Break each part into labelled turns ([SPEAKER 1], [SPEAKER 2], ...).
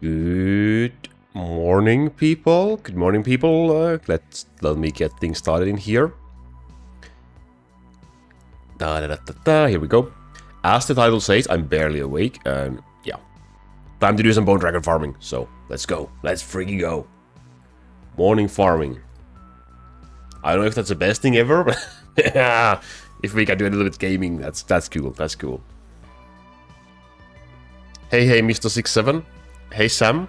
[SPEAKER 1] Good morning, people. Good morning, people. Let me get things started in here. Here we go. As the title says, I'm barely awake, and yeah, time to do some bone dragon farming. So let's go. Let's freaking go. Morning farming. I don't know if that's the best thing ever, but if we can do a little bit gaming, that's cool. That's cool. Hey, Mr. 67. Hey, Sam.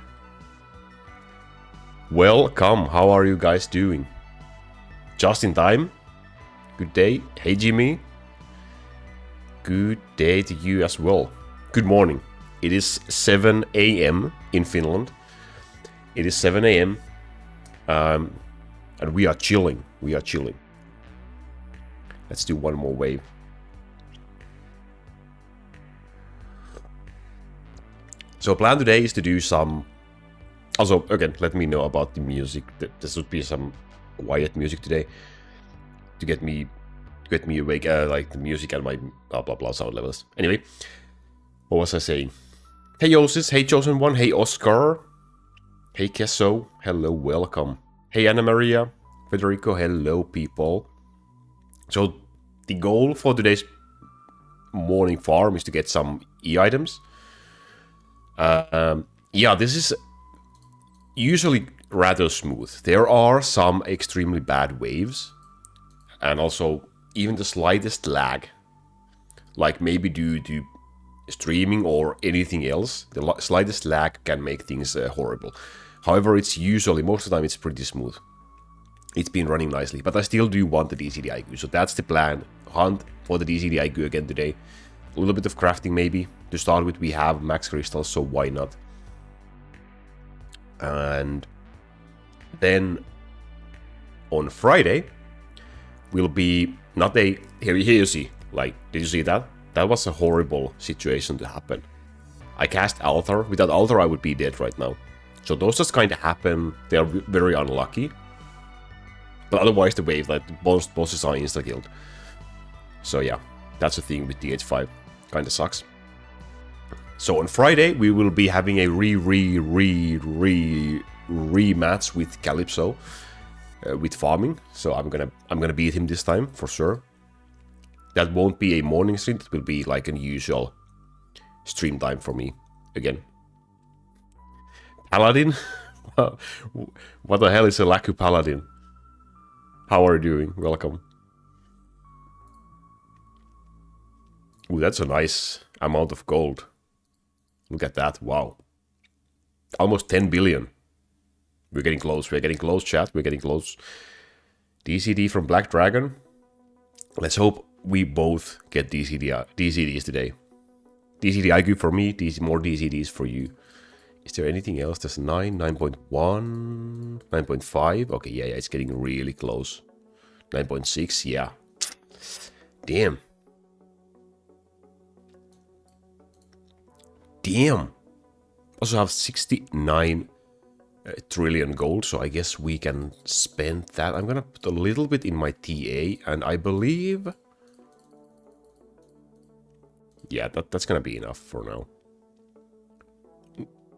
[SPEAKER 1] Welcome. How are you guys doing? Just in time. Good day. Hey, Jimmy. Good day to you as well. Good morning. It is 7 a.m. in Finland. It is 7 a.m. And we are chilling. We are chilling. Let's do one more wave. So plan today is to do some... Also, again, let me know about the music. This would be some quiet music today to get me awake, like the music and my blah blah blah sound levels. Anyway, what was I saying? Hey Yosis, hey Chosen One, hey Oscar, hey Kesso, hello, welcome. Hey Anna Maria, Federico, hello people. So the goal for today's morning farm is to get some E-items. Yeah, this is usually rather smooth. There are some extremely bad waves, and also even the slightest lag, like maybe due to streaming or anything else, the slightest lag can make things horrible. However, it's usually, most of the time, it's pretty smooth. It's been running nicely, but I still do want the DCDIQ, so that's the plan. Hunt for the DCDIQ again today. A little bit of crafting maybe. To start with, we have max crystals, so why not? And then on Friday will be not a... Here you see, like, did you see that? That was a horrible situation to happen. I cast Altar. Without Altar, I would be dead right now. So those just kind of happen. They are very unlucky. But otherwise, the wave, like, most bosses are insta-killed. So yeah, that's the thing with DH5. Kind of sucks. So on Friday, we will be having a rematch with Calypso with farming. So I'm gonna beat him this time for sure. That won't be a morning stream. It will be like an usual stream time for me again. Paladin? What the hell is a Laku Paladin? How are you doing? Welcome. Ooh, that's a nice amount of gold. Look at that, wow. Almost 10 billion. We're getting close, chat, we're getting close. DCD from Black Dragon. Let's hope we both get DCDs today. DCDIQ for me, more DCDs for you. Is there anything else? There's 9, 9.1, 9.5. Okay, yeah, it's getting really close. 9.6, yeah. Damn. Also have 69 trillion gold, so I guess we can spend that. I'm gonna put a little bit in my TA, and I believe... Yeah, that's gonna be enough for now.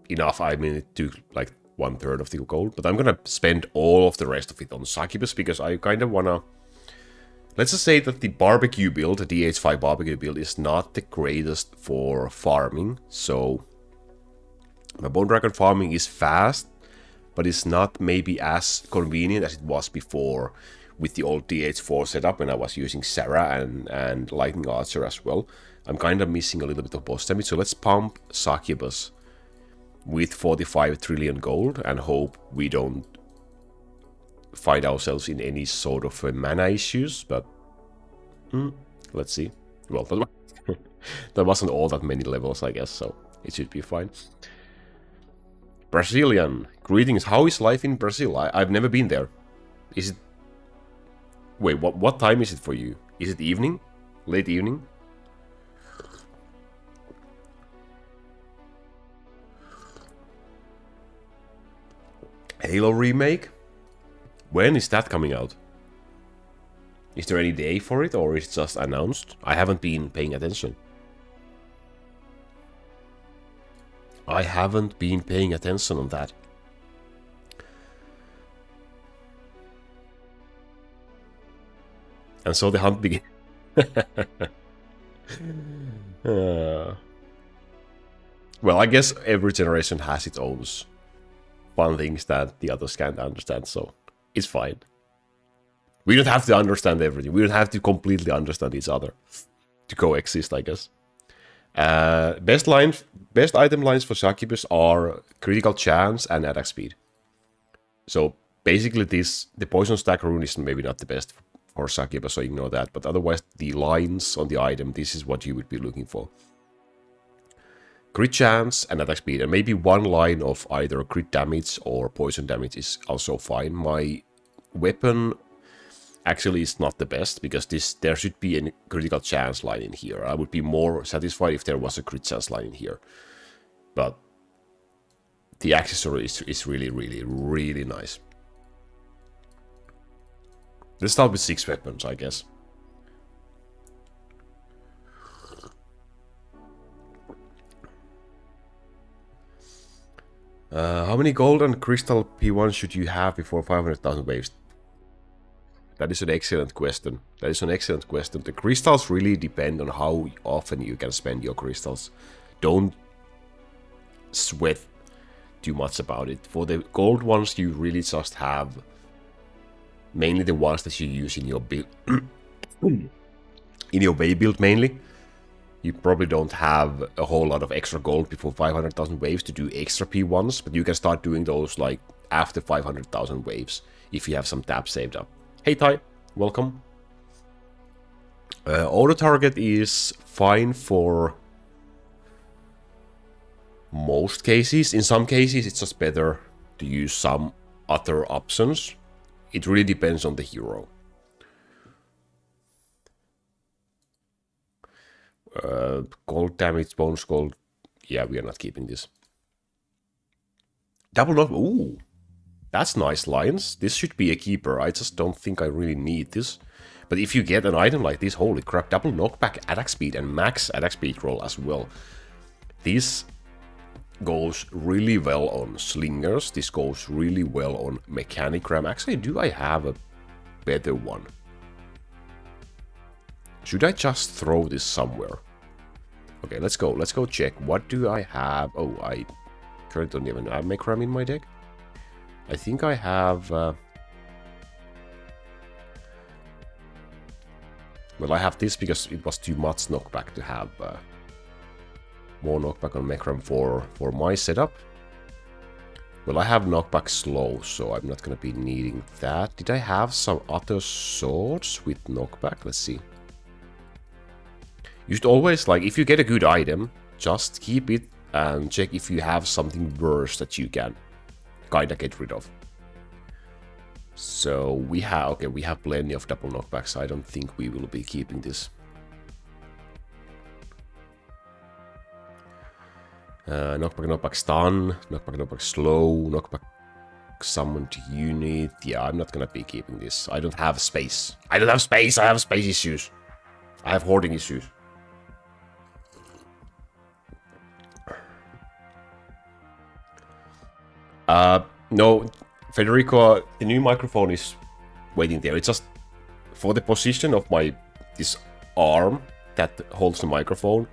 [SPEAKER 1] Enough, I mean, it took like 1/3 of the gold, but I'm gonna spend all of the rest of it on Succubus, because I kind of wanna... Let's just say that the barbecue build, the DH5 barbecue build, is not the greatest for farming. So my bone dragon farming is fast, but it's not maybe as convenient as it was before with the old DH4 setup when I was using Sarah and Lightning Archer as well. I'm kind of missing a little bit of boss damage, so let's pump Succubus with 45 trillion gold and hope we don't find ourselves in any sort of mana issues, but let's see. Well, that wasn't all that many levels, I guess, so it should be fine. Brazilian, greetings. How is life in Brazil? I've never been there. Is it... Wait, what time is it for you? Is it evening? Late evening? Halo remake? When is that coming out? Is there any day for it, or is it just announced? I haven't been paying attention. I haven't been paying attention on that. And so the hunt begins. Well, I guess every generation has its own fun things that the others can't understand, so it's fine. We don't have to understand everything. We don't have to completely understand each other to coexist, I guess. Best item lines for Succubus are critical chance and attack speed. So basically the poison stack rune is maybe not the best for Succubus, so ignore that. But otherwise, the lines on the item, this is what you would be looking for. Crit chance and attack speed, and maybe one line of either crit damage or poison damage is also fine. My weapon actually is not the best, because there should be a critical chance line in here. I would be more satisfied if there was a crit chance line in here. But the accessory is really, really, really nice. Let's start with 6 weapons, I guess. How many gold and crystal P1 should you have before 500,000 waves? That is an excellent question. The crystals really depend on how often you can spend your crystals. Don't sweat too much about it. For the gold ones, you really just have mainly the ones that you use in your build. In your wave build mainly. You probably don't have a whole lot of extra gold before 500,000 waves to do extra P1s, but you can start doing those like after 500,000 waves if you have some tabs saved up. Hey Ty, welcome. Auto target is fine for most cases. In some cases, it's just better to use some other options. It really depends on the hero. Gold damage, bonus gold. Yeah, we are not keeping this. Double knock. Ooh, that's nice lines. This should be a keeper. I just don't think I really need this. But if you get an item like this, holy crap, double knockback attack speed and max attack speed roll as well. This goes really well on slingers. This goes really well on mechanic ram. Actually, do I have a better one? Should I just throw this somewhere? Okay, let's go. Let's go check. What do I have? Oh, I currently don't even have mech ram in my deck. I think I have... well, I have this because it was too much knockback to have more knockback on mech ram for my setup. Well, I have knockback slow, so I'm not going to be needing that. Did I have some other swords with knockback? Let's see. You should always, like, if you get a good item, just keep it and check if you have something worse that you can kinda get rid of. So we have, okay, we have plenty of double knockbacks. I don't think we will be keeping this. Knockback stun, knockback slow, knockback summoned unit. Yeah, I'm not gonna be keeping this. I don't have space. I have space issues. I have hoarding issues. No, Federico, the new microphone is waiting there. It's just for the position of this arm that holds the microphone.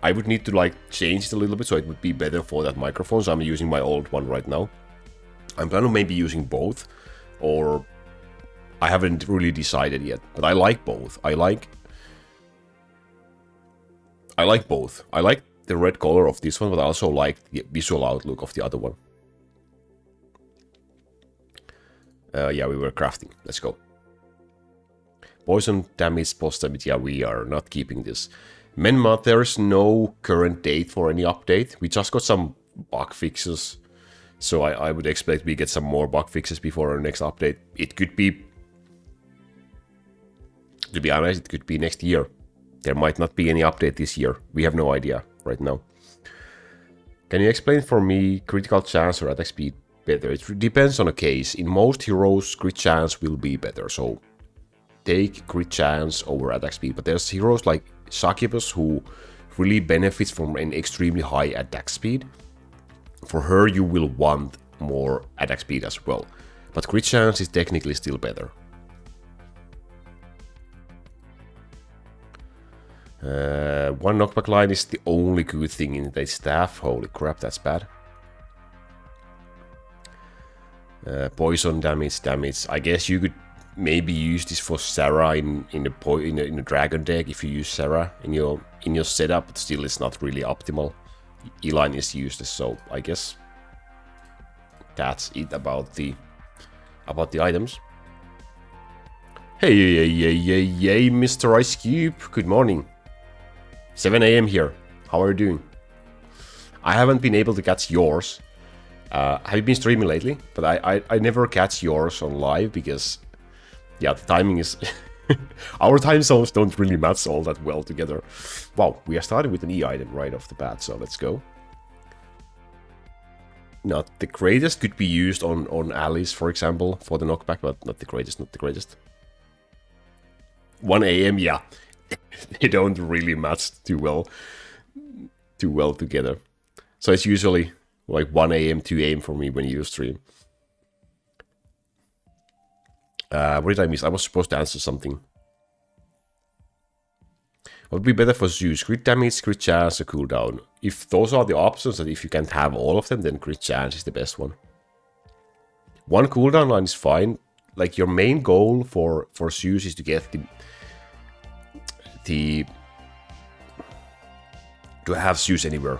[SPEAKER 1] I would need to like change it a little bit so it would be better for that microphone. So I'm using my old one right now. I'm planning on maybe using both, or I haven't really decided yet. But I like both. I like both. I like the red color of this one, but I also like the visual outlook of the other one. Yeah, we were crafting. Let's go. Poison damage, post damage. Yeah, we are not keeping this. Menma, there's no current date for any update. We just got some bug fixes. So I would expect we get some more bug fixes before our next update. It could be... To be honest, it could be next year. There might not be any update this year. We have no idea right now. Can you explain for me critical chance or attack speed better? It depends on a case. In most heroes, crit chance will be better. So take crit chance over attack speed. But there's heroes like Succubus who really benefits from an extremely high attack speed. For her, you will want more attack speed as well. But crit chance is technically still better. One knockback line is the only good thing in the staff. Holy crap, that's bad. Poison damage. I guess you could maybe use this for Sarah in the dragon deck if you use Sarah in your setup, but still it's not really optimal. Eline is useless, so I guess that's it about the items. Hey, Mr. Ice Cube, good morning. 7 AM here. How are you doing? I haven't been able to catch yours. Have you been streaming lately? But I never catch yours on live because, yeah, the timing is... Our time zones don't really match all that well together. Wow, we are starting with an E item right off the bat, so let's go. Not the greatest, could be used on Alice, for example, for the knockback, but not the greatest, 1 AM, yeah. They don't really match too well together. So it's usually like 1 AM, 2 AM for me when you stream. What did I miss? I was supposed to answer something. What would be better for Zeus? Crit damage, crit chance, or cooldown? If those are the options, that if you can't have all of them, then crit chance is the best one. 1 cooldown line is fine. Like, your main goal for Zeus is to get to have Zeus anywhere.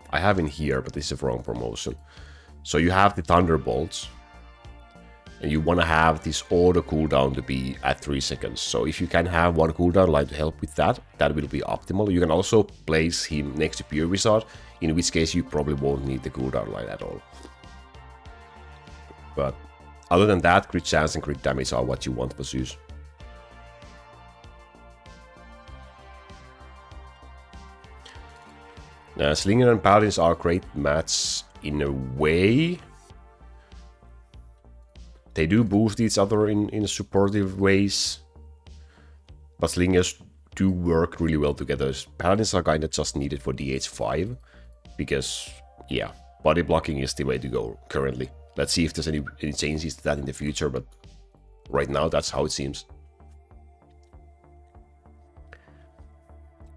[SPEAKER 1] I have in here, but this is a wrong promotion. So you have the Thunderbolts, and you want to have this auto cooldown to be at 3 seconds. So if you can have 1 cooldown line to help with that, that will be optimal. You can also place him next to Pure Wizard, in which case you probably won't need the cooldown line at all. But other than that, crit chance and crit damage are what you want for Zeus. Slinger and Paladins are great match in a way. They do boost each other in supportive ways. But Slingers do work really well together. Paladins are kind of just needed for DH5. Because, yeah, body blocking is the way to go currently. Let's see if there's any changes to that in the future. But right now, that's how it seems.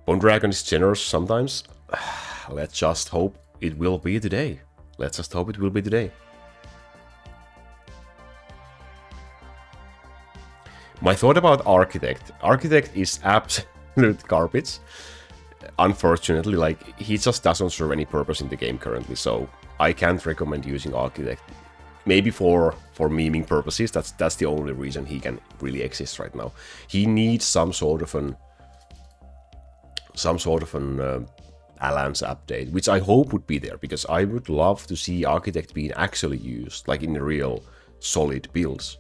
[SPEAKER 1] Bone Dragon is generous sometimes. Let's just hope it will be today. Let's just hope it will be today. My thought about Architect. Architect is absolute garbage. Unfortunately, like, he just doesn't serve any purpose in the game currently, so I can't recommend using Architect. Maybe for memeing purposes, that's the only reason he can really exist right now. He needs some sort of an balance update, which I hope would be there, because I would love to see Architect being actually used, like in real solid builds.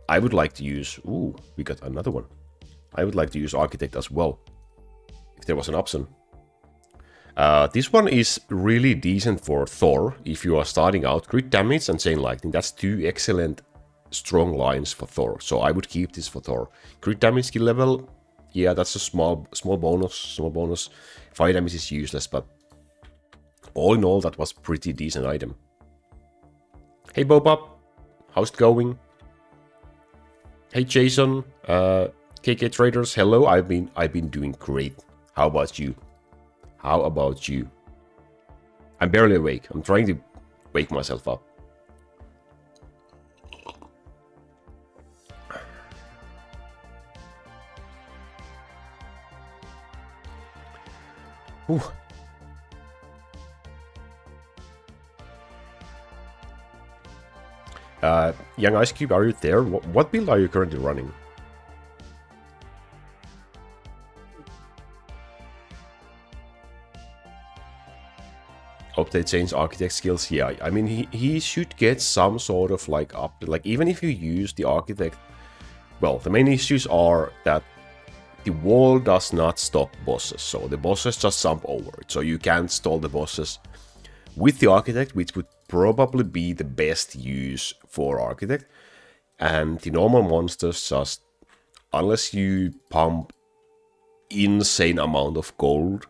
[SPEAKER 1] I would like to use... Ooh, we got another one. I would like to use Architect as well, if there was an option. This one is really decent for Thor, if you are starting out. Crit damage and Chain Lightning, that's 2 excellent strong lines for Thor, so I would keep this for Thor. Crit damage skill level, yeah, that's a small bonus. Fire damage is useless, but all in all, that was pretty decent item. Hey Bobop, how's it going? Hey Jason, KK Traders, hello. I've been doing great. How about you? How about you? I'm barely awake. I'm trying to wake myself up. Whew. Young Ice Cube, are you there? What build are you currently running? Hope they change Architect skills. Yeah, I mean, he should get some sort of like up, like even if you use the Architect. Well, the main issues are that the wall does not stop bosses, so the bosses just jump over it. So you can't stall the bosses with the Architect, which would probably be the best use for Architect. And the normal monsters just, unless you pump insane amount of gold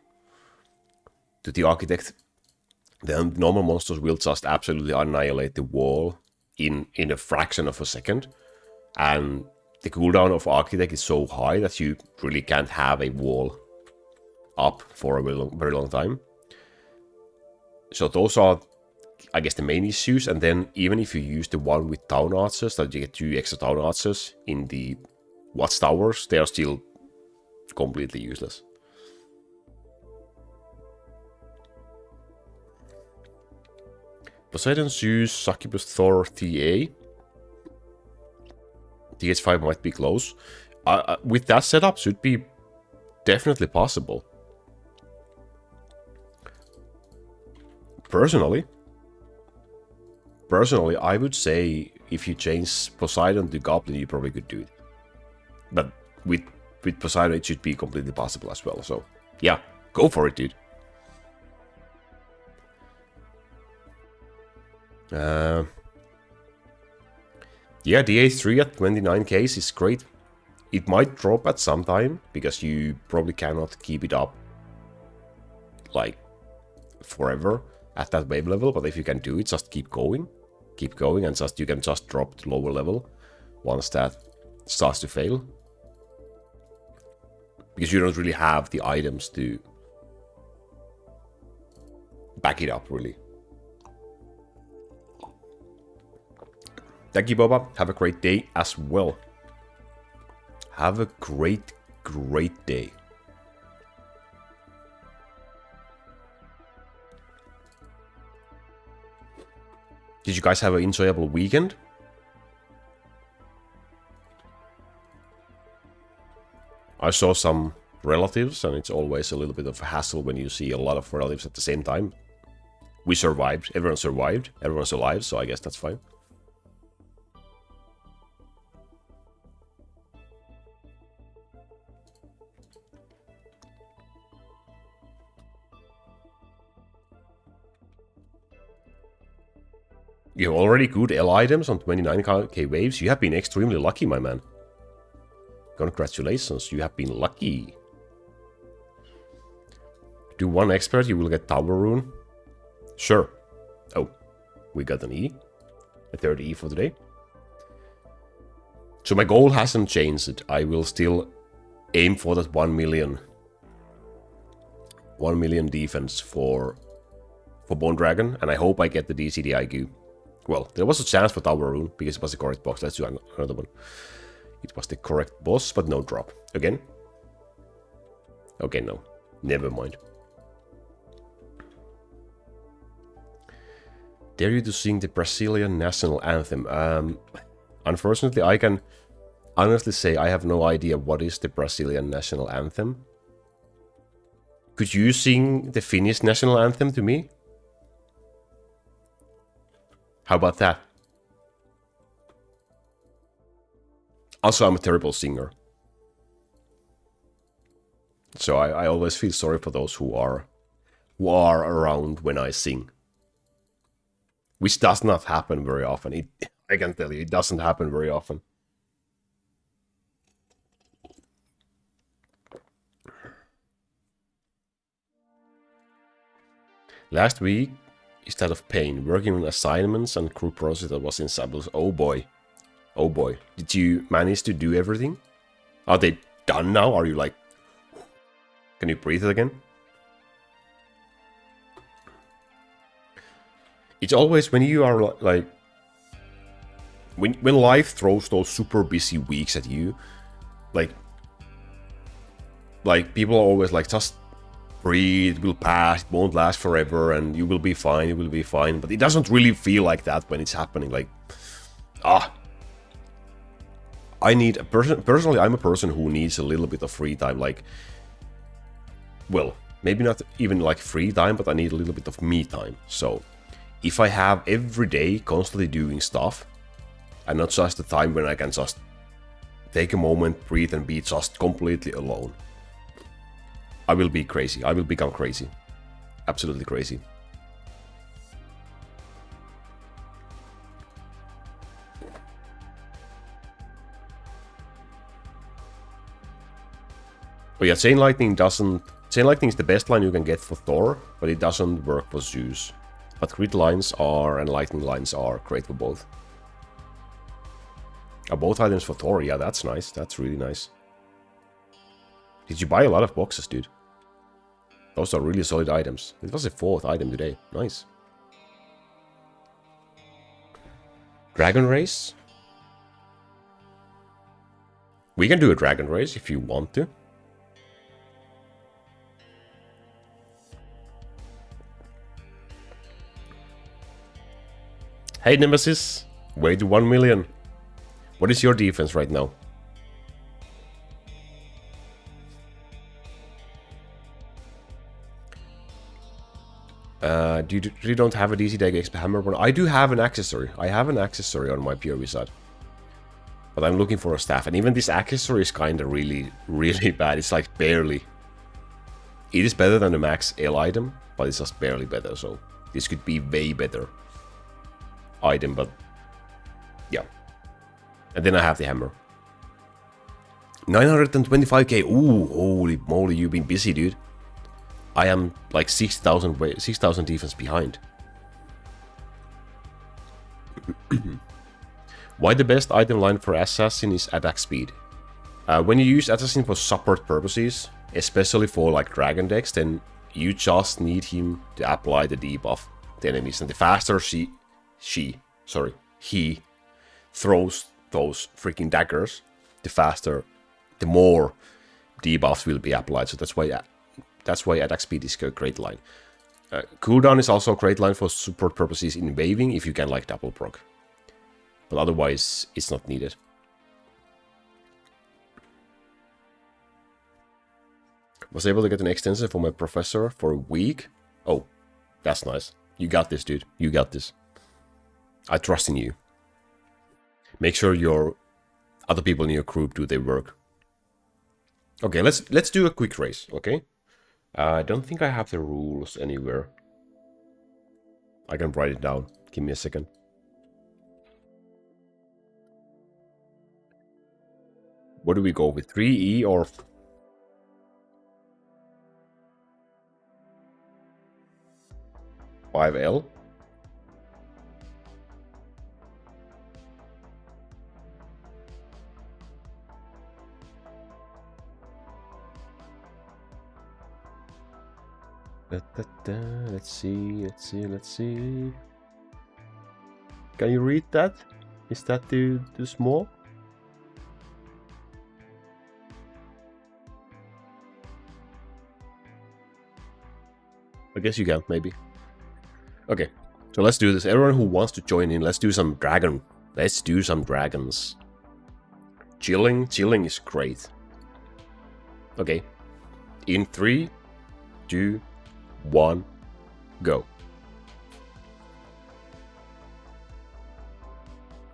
[SPEAKER 1] to the Architect, then normal monsters will just absolutely annihilate the wall in a fraction of a second. And the cooldown of Architect is so high that you really can't have a wall up for a very long time. So those are, I guess, the main issues. And then even if you use the one with town archers, that you get 2 extra town archers in the watchtowers, they are still completely useless. Poseidon, Zeus, Succubus, Thor, TA. DH5 might be close. With that setup, should be definitely possible. Personally, I would say if you change Poseidon to Goblin, you probably could do it. But with Poseidon, it should be completely possible as well. So, yeah, go for it, dude. Yeah, DA3 at 29k is great. It might drop at some time, because you probably cannot keep it up, like, forever at that wave level. But if you can do it, just keep going, and you can just drop to lower level once that starts to fail. Because you don't really have the items to back it up, really. Thank you, Boba. Have a great day as well. Have a great day. Did you guys have an enjoyable weekend? I saw some relatives, and it's always a little bit of a hassle when you see a lot of relatives at the same time. We survived. Everyone survived. Everyone's alive, so I guess that's fine. You have already good L items on 29k waves. You have been extremely lucky, my man. Congratulations, you have been lucky. Do 1 expert, you will get Tower Rune. Sure. Oh, we got an E. A third E for today. So my goal hasn't changed. I will still aim for that 1 million. 1 million defense for Bone Dragon, and I hope I get the DCDIQ. Well, there was a chance for Tower Rune, because it was the correct box. Let's do another one. It was the correct boss, but no drop. Again? Okay, no. Never mind. Dare you to sing the Brazilian national anthem? Unfortunately, I can honestly say I have no idea what is the Brazilian national anthem. Could you sing the Finnish national anthem to me? How about that? Also, I'm a terrible singer. So I always feel sorry for those who are around when I sing. Which does not happen very often. I can tell you, it doesn't happen very often. Last week, instead of pain, working on assignments and group project that was in Sables. Oh boy. Oh boy. Did you manage to do everything? Are they done now? Are you like... Can you breathe again? It's always when you are like... When life throws those super busy weeks at you, like people are always like, just breathe, it will pass, it won't last forever, and you will be fine, it will be fine. But it doesn't really feel like that when it's happening. Like, I need a personally, I'm a person who needs a little bit of free time. Like, well, maybe not even like free time, but I need a little bit of me time. So if I have every day constantly doing stuff, and not just the time when I can just take a moment, breathe, and be just completely alone, I will be crazy. I will become crazy. Absolutely crazy. Oh yeah, Chain Lightning doesn't... Chain Lightning is the best line you can get for Thor, but it doesn't work for Zeus. But grid lines are and lightning lines are great for both. Both items for Thor, yeah, that's nice. That's really nice. Did you buy a lot of boxes, dude? Those are really solid items. It was the 4th item today. Nice. Dragon race? We can do a dragon race if you want to. Hey Nemesis, way to 1 million. What is your defense right now? You don't have a DCDIQ hammer, but I do have an accessory. I have an accessory on my POV side. But I'm looking for a staff, and even this accessory is kind of really bad. It's like barely. It is better than the max L item, but it's just barely better, so this could be way better item, but yeah. And then I have the hammer. 925k. Ooh, holy moly, you've been busy, dude. I am like 6,000 defense behind. Why the best item line for Assassin is attack speed? When you use Assassin for support purposes, especially for like Dragon decks, then you just need him to apply the debuff to enemies. And the faster he throws those freaking daggers, the more debuffs will be applied. So that's why attack speed is a great line. Cooldown is also a great line for support purposes in waving if you can like double proc. But otherwise, it's not needed. Was able to get an extension for my professor for a week. Oh, that's nice. You got this, dude. You got this. I trust in you. Make sure your other people in your group do their work. Okay, let's do a quick race, okay? I don't think I have the rules anywhere. I can write it down. Give me a second. What do we go with? 3E or... $5L? Let's see. Can you read that? Is that too small? I guess you can, maybe. Okay, so let's do this. Everyone who wants to join in, let's do some dragon. Let's do some dragons. Chilling is great. Okay, in 3, 2, 1, go.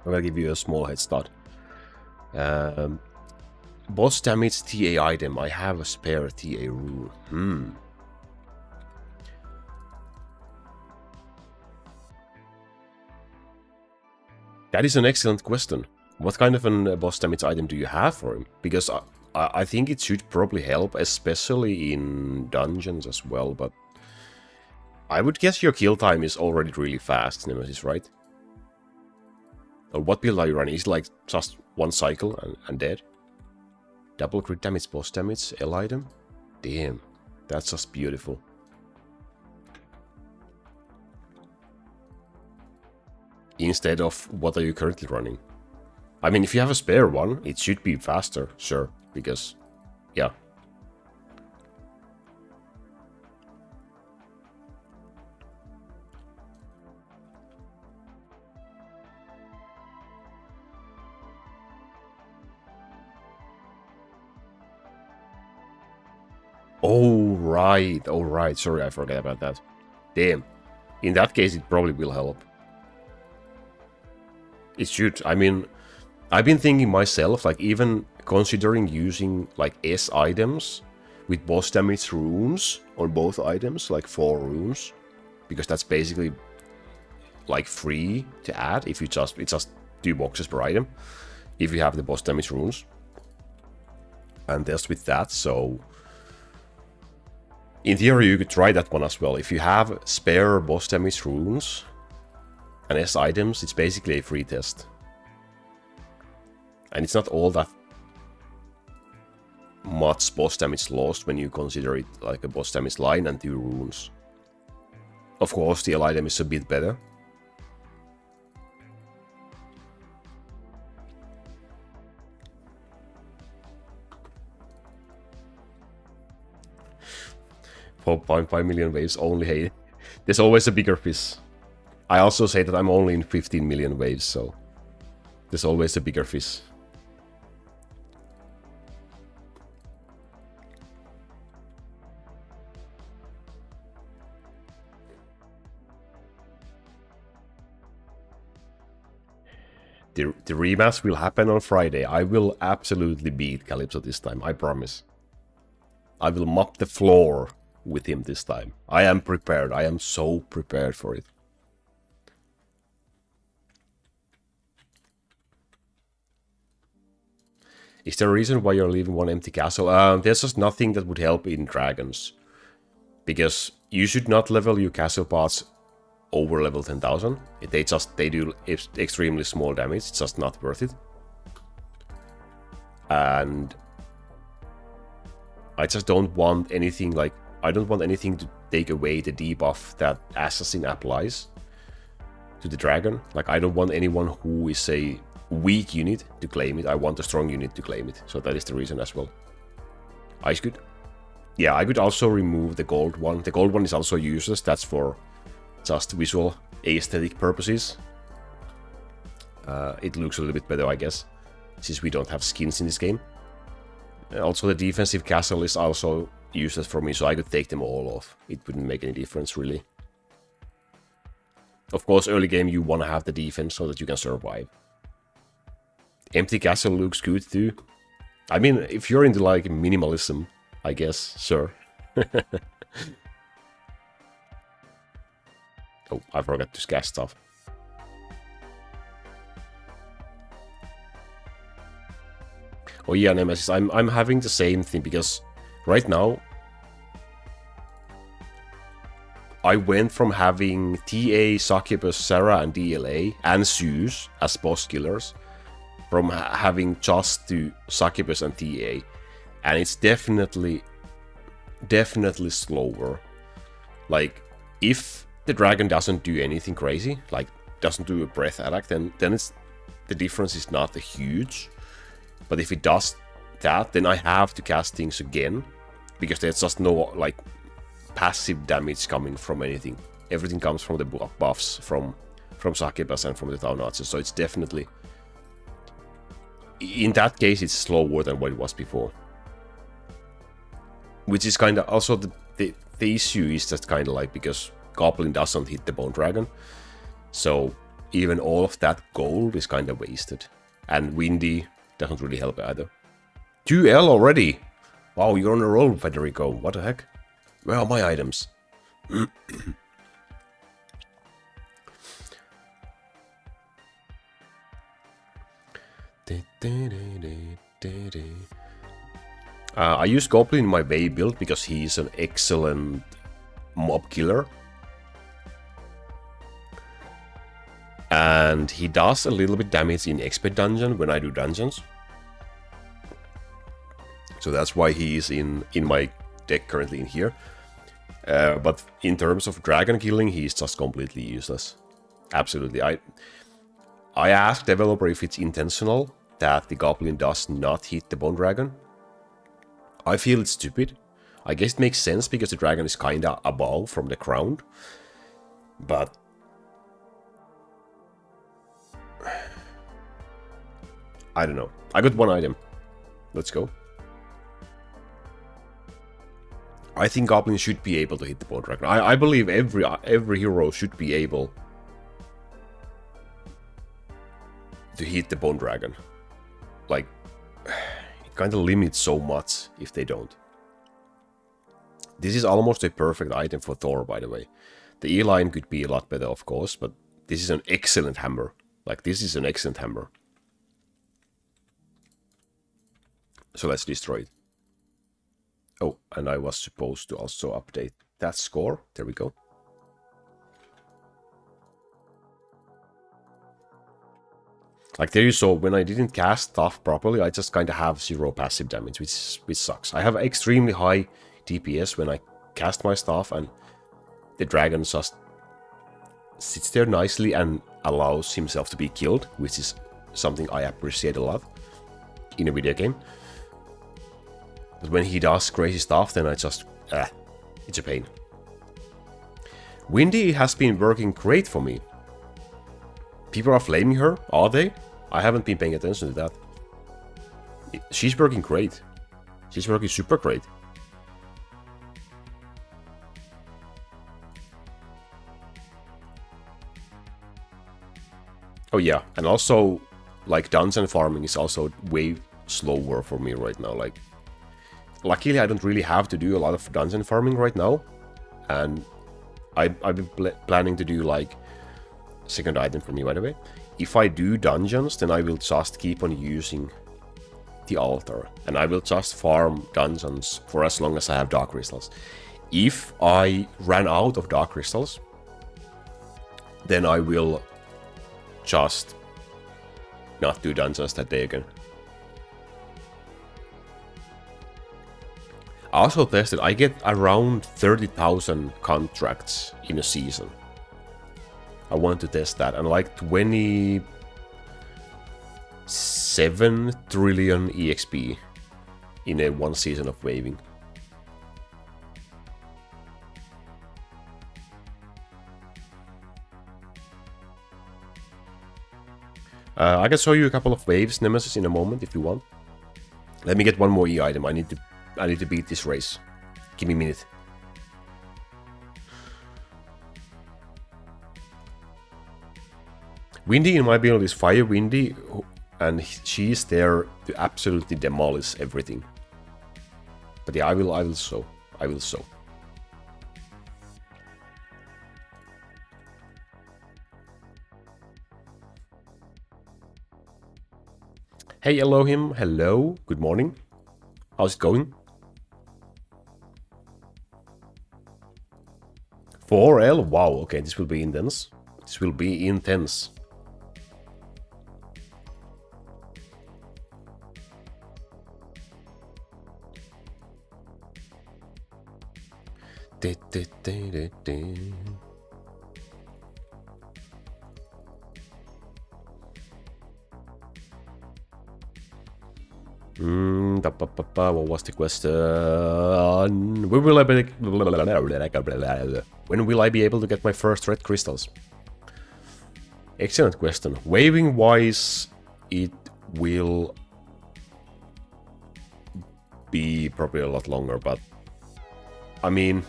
[SPEAKER 1] I'm gonna give you a small head start. Boss damage TA item. I have a spare TA rule. That is an excellent question. What kind of a boss damage item do you have for him? Because I think it should probably help, especially in dungeons as well, but I would guess your kill time is already really fast, Nemesis, right? Or what build are you running? Is it like just one cycle and dead? Double crit damage, boss damage, L item? Damn, that's just beautiful. Instead of what are you currently running? I mean, if you have a spare one, it should be faster, sure, because, yeah. Oh, right, sorry, I forgot about that. Damn. In that case, it probably will help. It should. I mean, I've been thinking myself, like, even considering using, like, S items with boss damage runes on both items, like 4 runes, because that's basically, like, free to add if you just, it's just 2 boxes per item, if you have the boss damage runes. And just with that, so... In theory, you could try that one as well. If you have spare boss damage runes and S items, it's basically a free test. And it's not all that much boss damage lost when you consider it like a boss damage line and 2 runes. Of course, the L item is a bit better. $4.5 million waves only, hey. There's always a bigger fish. I also say that I'm only in 15 million waves, so there's always a bigger fish. The rematch will happen on Friday. I will absolutely beat Calypso this time, I promise. I will mop the floor with him this time. I am prepared. I am so prepared for it. Is there a reason why you're leaving one empty castle? There's just nothing that would help in dragons. Because you should not level your castle parts over level 10,000. They do extremely small damage. It's just not worth it. And I just don't want anything like... I don't want anything to take away the debuff that Assassin applies to the dragon. Like, I don't want anyone who is a weak unit to claim it. I want a strong unit to claim it. So that is the reason as well. I could... Yeah, I could also remove the gold one. The gold one is also useless. That's for just visual aesthetic purposes. It looks a little bit better, I guess, since we don't have skins in this game. Also, the defensive castle is also useless for me, so I could take them all off. It wouldn't make any difference, really. Of course, early game you want to have the defense so that you can survive. Empty castle looks good too. I mean, if you're into like minimalism, I guess, sure. Oh, I forgot to cast stuff. Oh yeah, Nemesis, I'm having the same thing because right now I went from having TA, Succubus, Sarah, and DLA, and Zeus as boss killers, from having just to Succubus and TA, and it's definitely slower. Like, if the dragon doesn't do anything crazy, like doesn't do a breath attack, then it's the difference is not huge. But if it does that, then I have to cast things again, because there's just no like passive damage coming from anything. Everything comes from the buffs from Succubus and from the Town Archers, so it's definitely... In that case, it's slower than what it was before. Which is kind of also the issue is just kind of like, because Goblin doesn't hit the Bone Dragon, so even all of that gold is kind of wasted. And Windy doesn't really help either. 2L already! Wow, you're on a roll, Federico. What the heck? Where are my items? I use Goblin in my Way build because he's an excellent mob killer. And he does a little bit damage in Expert Dungeon when I do dungeons. So that's why he is in my deck currently in here. But in terms of dragon killing, he's just completely useless. Absolutely. I asked developer if it's intentional that the Goblin does not hit the Bone Dragon. I feel it's stupid. I guess it makes sense because the dragon is kinda above from the ground. But I don't know. I got one item. Let's go. I think Goblin should be able to hit the Bone Dragon. I believe every hero should be able to hit the Bone Dragon. Like, it kind of limits so much if they don't. This is almost a perfect item for Thor, by the way. The E-line could be a lot better, of course, but this is an excellent hammer. Like, this is an excellent hammer. So let's destroy it. Oh, and I was supposed to also update that score. There we go. Like there you saw, when I didn't cast stuff properly, I just kind of have 0 passive damage, which sucks. I have extremely high DPS when I cast my stuff, and the dragon just sits there nicely and allows himself to be killed, which is something I appreciate a lot in a video game. But when he does crazy stuff, then I just... it's a pain. Windy has been working great for me. People are flaming her, are they? I haven't been paying attention to that. She's working great. She's working super great. Oh yeah, and also, like, dungeon farming is also way slower for me right now. Like, luckily I don't really have to do a lot of dungeon farming right now. And I've been planning to do, like, second item for me, by the way. If I do dungeons, then I will just keep on using the altar. And I will just farm dungeons for as long as I have dark crystals. If I ran out of dark crystals, then I will just not do dungeons that day again. I also tested, I get around 30,000 contracts in a season. I want to test that, and like 27 trillion EXP in a one season of waving. I can show you a couple of waves, Nemesis, in a moment if you want. Let me get one more E item. I need to beat this race. Give me a minute. Windy in my build is Fire Windy, and she's there to absolutely demolish everything. But yeah, I will show. Hey Elohim, hello, good morning. How's it going? 4L, wow, okay, this will be intense. This will be intense. What was the question? When will I be able to get my first red crystals? Excellent question. Waving wise, it will be probably a lot longer, but I mean,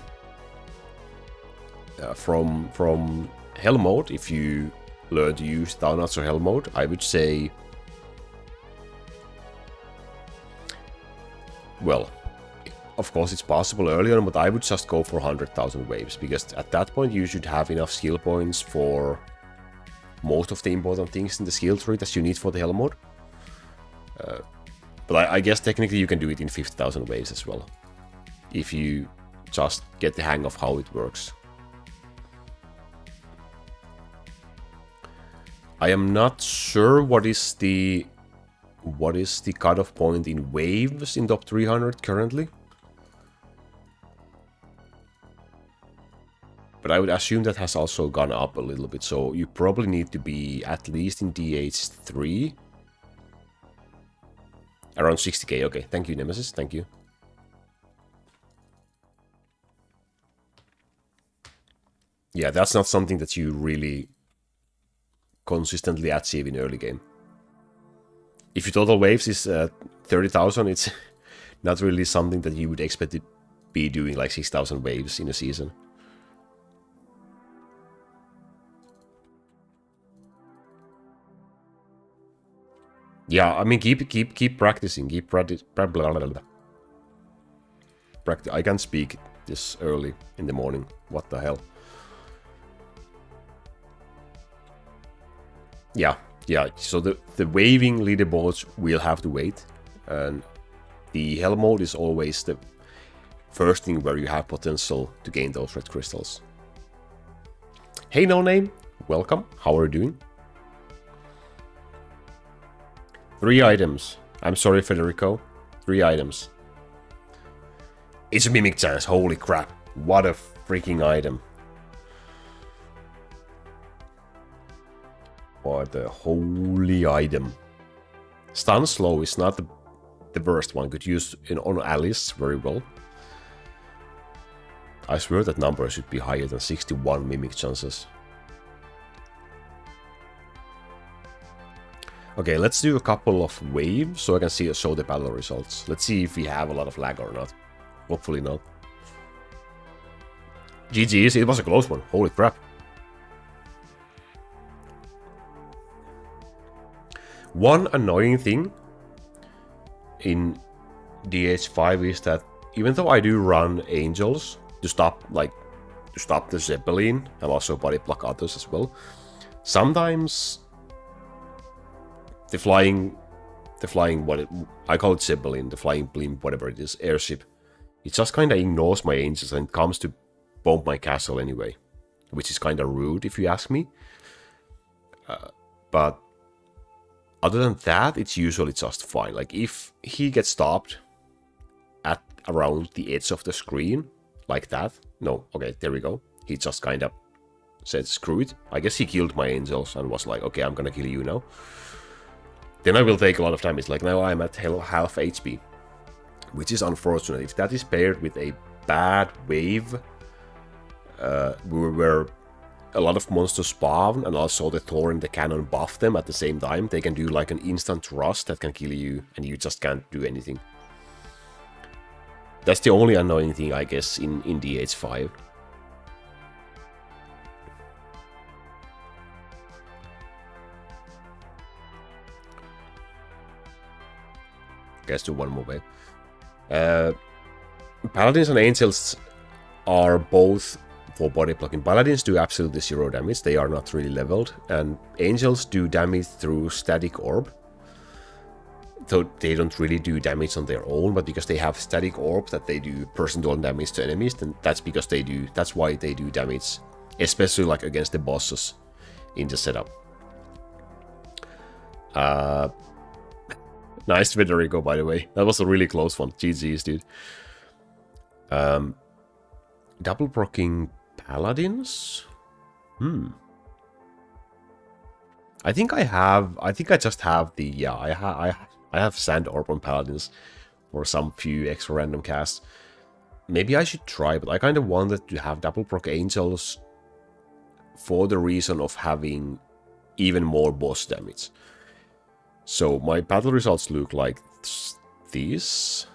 [SPEAKER 1] from Hell mode, if you learn to use Downouts or Hell mode, I would say, well, of course it's possible earlier, but I would just go for 100,000 waves, because at that point you should have enough skill points for most of the important things in the skill tree that you need for the Hell mode. But I guess technically you can do it in 50,000 waves as well, if you just get the hang of how it works. I am not sure what is the cutoff point in waves in top 300 currently. But I would assume that has also gone up a little bit, so you probably need to be at least in DH3. Around 60k, okay. Thank you, Nemesis, thank you. Yeah, that's not something that you really consistently achieve in early game. If your total waves is 30,000, it's not really something that you would expect to be doing like 6,000 waves in a season. Yeah, I mean, keep practicing, keep practice. I can't speak this early in the morning. What the hell? Yeah. So the waving leaderboards will have to wait, and the Hell mode is always the first thing where you have potential to gain those red crystals. Hey no name, welcome, how are you doing? 3 items. I'm sorry, Federico. 3 items. It's a mimic chance, holy crap. What a freaking item. What a holy item. Stun slow is not the worst one. Could use on Alice very well. I swear that number should be higher than 61 mimic chances. Okay, let's do a couple of waves so I can show the battle results. Let's see if we have a lot of lag or not. Hopefully not. GG's, it was a close one. Holy crap. One annoying thing in DH5 is that even though I do run angels to stop the Zeppelin and also body block others as well, sometimes the flying I call it Zeppelin, the flying blimp, whatever it is, airship, it just kinda ignores my angels and comes to bomb my castle anyway, which is kinda rude if you ask me. But other than that, it's usually just fine. Like if he gets stopped at around the edge of the screen, like that. No, okay, there we go. He just kind of said, screw it. I guess he killed my angels and was like, okay, I'm gonna kill you now. Then I will take a lot of damage. Like now I'm at half HP, which is unfortunate. If that is paired with a bad wave, where a lot of monsters spawn and also the Thor and the cannon buff them at the same time, they can do like an instant rust that can kill you and you just can't do anything. That's the only annoying thing, I guess, in DH5. Let's do one more wave. Paladins and Angels are both for body blocking. Paladins do absolutely 0 damage, they are not really leveled, and Angels do damage through static orb. So they don't really do damage on their own, but because they have static orb that they do personal damage to enemies, then that's why they do damage, especially like against the bosses in the setup. Nice Federico, by the way. That was a really close one. GG's, dude. Double procking Paladins? I think I just have the, yeah, I have Sand Orb on Paladins for some few extra random casts. Maybe I should try, but I kind of wanted to have double proc Angels for the reason of having even more boss damage. So my battle results look like this.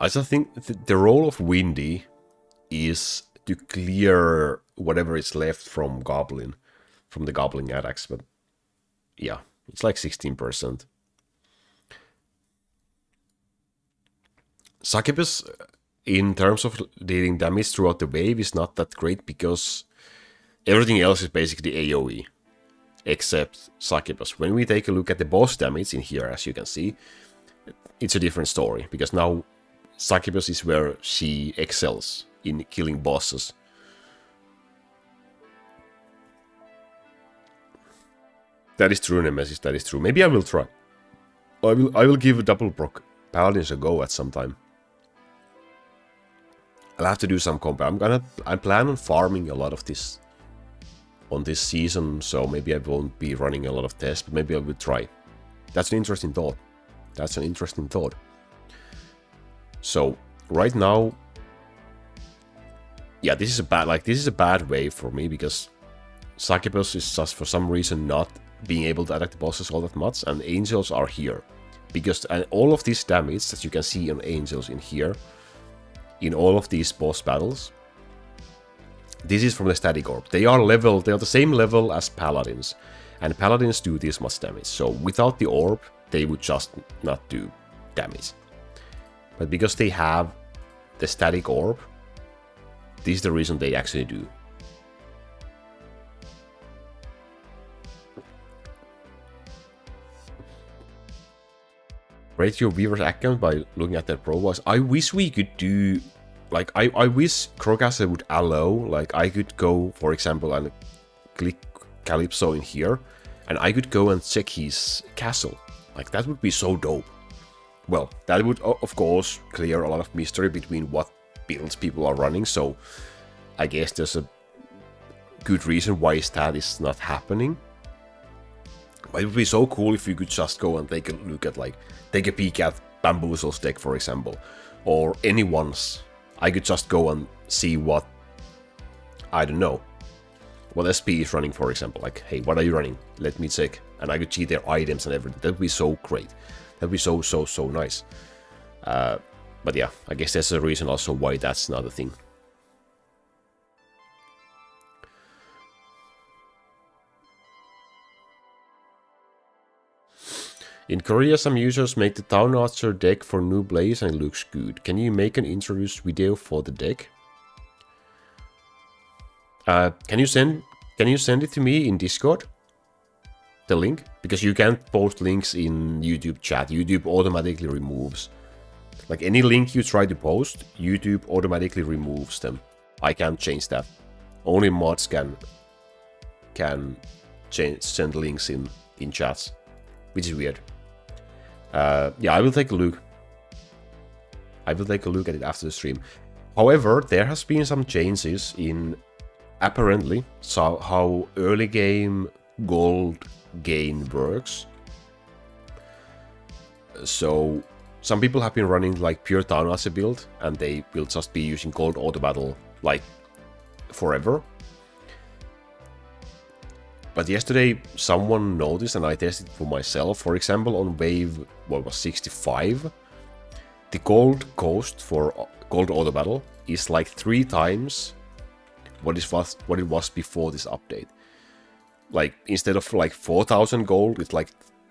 [SPEAKER 1] I just think the role of Windy is to clear whatever is left from the Goblin attacks, but yeah, it's like 16%. Succubus, in terms of dealing damage throughout the wave, is not that great because everything else is basically AoE, except Succubus. When we take a look at the boss damage in here, as you can see, it's a different story, because now Succubus is where she excels in killing bosses. That is true, Nemesis, that is true. Maybe I will try. I will give a double proc Paladins a go at some time. I'll have to do some comp. I plan on farming a lot of this on this season, so maybe I won't be running a lot of tests, but maybe I will try. That's an interesting thought. That's an interesting thought. So right now, yeah, this is a bad wave for me because Succubus is just for some reason not being able to attack the bosses all that much, and Angels are here because all of this damage that you can see on Angels in here, in all of these boss battles, this is from the static orb. They are the same level as Paladins, and Paladins do this much damage. So without the orb, they would just not do damage. But because they have the static orb, this is the reason they actually do. rate your viewer's account by looking at their profiles. I wish we could do, like, I wish Crowcaster would allow, like, I could go, for example, and click Calypso in here, and I could go and check his castle. Like, that would be so dope. Well, that would, of course, clear a lot of mystery between what builds people are running, so I guess there's a good reason why that is not happening. But it would be so cool if you could just go and take a look at, like, take a peek at Bamboozle's deck, for example, or anyone's. I could just go and see what, I don't know, what SP is running, for example. Like, hey, what are you running? Let me check. And I could see their items and everything. That would be so great. That would be so nice. But yeah, I guess there's a reason also why that's not a thing. In Korea, some users make the Town Archer deck for new players and it looks good. Can you make an introduced video for the deck? Can you send it to me in Discord? The link? Because you can't post links in YouTube chat. YouTube automatically removes. Like, any link you try to post, YouTube automatically removes them. I can't change that. Only mods can send links in chats, which is weird. Yeah, I will take a look. I will take a look at it after the stream. However, there has been some changes in, apparently, so how early game gold gain works. So some people have been running like pure Town Archer build, and they will just be using gold auto battle like forever. But yesterday someone noticed, and I tested it for myself, for example on wave, what was 65, the gold cost for gold auto battle is like 3 times what it was before this update. Like, instead of like 4,000 gold, it's like